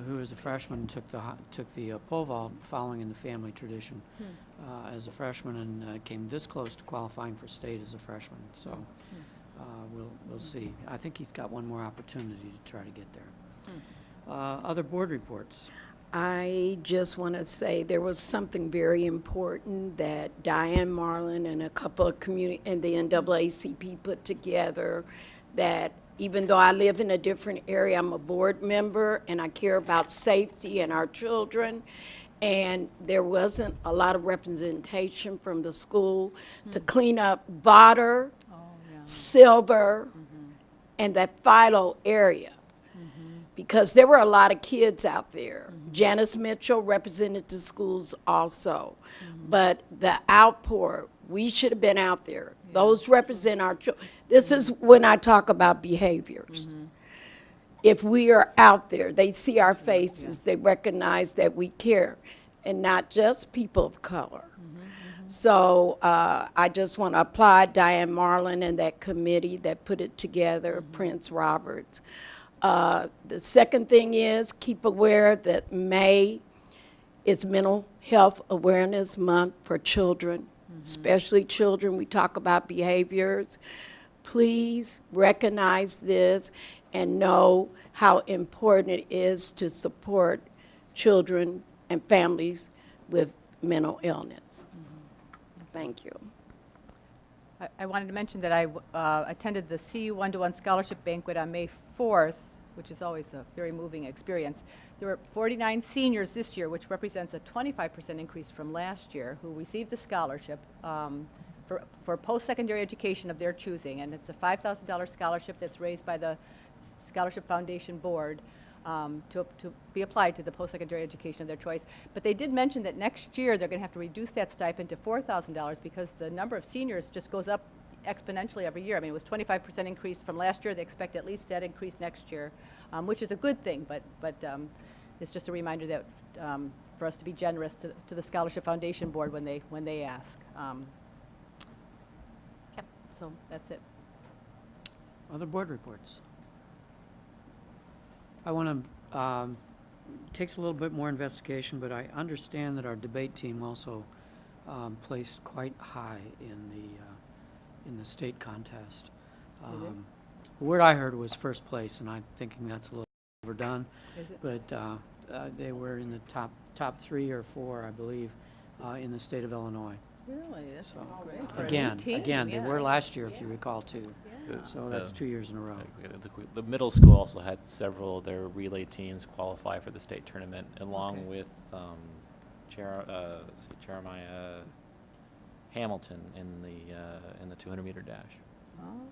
who is a freshman and took the pole vault following in the family tradition as a freshman and came this close to qualifying for state as a freshman. So we'll see. I think he's got one more opportunity to try to get there. Other board reports. I just want to say there was something very important that Diane Marlin and a couple of community and the NAACP put together, that even though I live in a different area, I'm a board member and I care about safety and our children, and there wasn't a lot of representation from the school to clean up Botter, Silver, and that Philo area. Because there were a lot of kids out there. Janice Mitchell represented the schools also. But the outpour, we should have been out there. Those represent our children. This is when I talk about behaviors. If we are out there, they see our faces, they recognize that we care, and not just people of color. So I just want to applaud Diane Marlin and that committee that put it together, Prince Roberts. The second thing is keep aware that May is Mental Health Awareness Month for children, especially children. We talk about behaviors. Please recognize this and know how important it is to support children and families with mental illness. Thank you. I wanted to mention that I attended the CU one-to-one scholarship banquet on May 4th, which is always a very moving experience. There were 49 seniors this year, which represents a 25% increase from last year, who received the scholarship for post-secondary education of their choosing. And it's a $5,000 scholarship that's raised by the Scholarship Foundation Board to be applied to the post-secondary education of their choice. But they did mention that next year they're going to have to reduce that stipend to $4,000 because the number of seniors just goes up exponentially every year. I mean, it was 25% increase from last year. They expect at least that increase next year, which is a good thing, but it's just a reminder that for us to be generous to the Scholarship Foundation Board when they ask. So that's it. Other board reports. I want to, takes a little bit more investigation, but I understand that our debate team also placed quite high in the state contest. The word I heard was first place, and I'm thinking that's a little overdone. Is it? But they were in the top 3 or 4, I believe, in the state of Illinois. Really? That's So, great. For a new again, team, they were last year, if you recall, too. So that's 2 years in a row. The middle school also had several of their relay teams qualify for the state tournament, along with Jeremiah Hamilton in the 200-meter dash. Oh,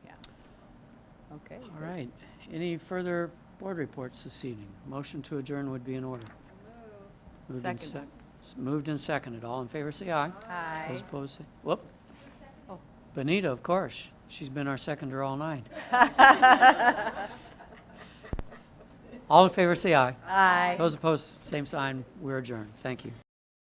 yeah. Okay. All right. Any further board reports this evening? Motion to adjourn would be in order. Moved and Second. moved and seconded. All in favor, say aye. Aye. Those opposed, say, whoop. Oh. Benita, of course. She's been our seconder all night. All in favor, say aye. Aye. Those opposed, same sign. We're adjourned. Thank you.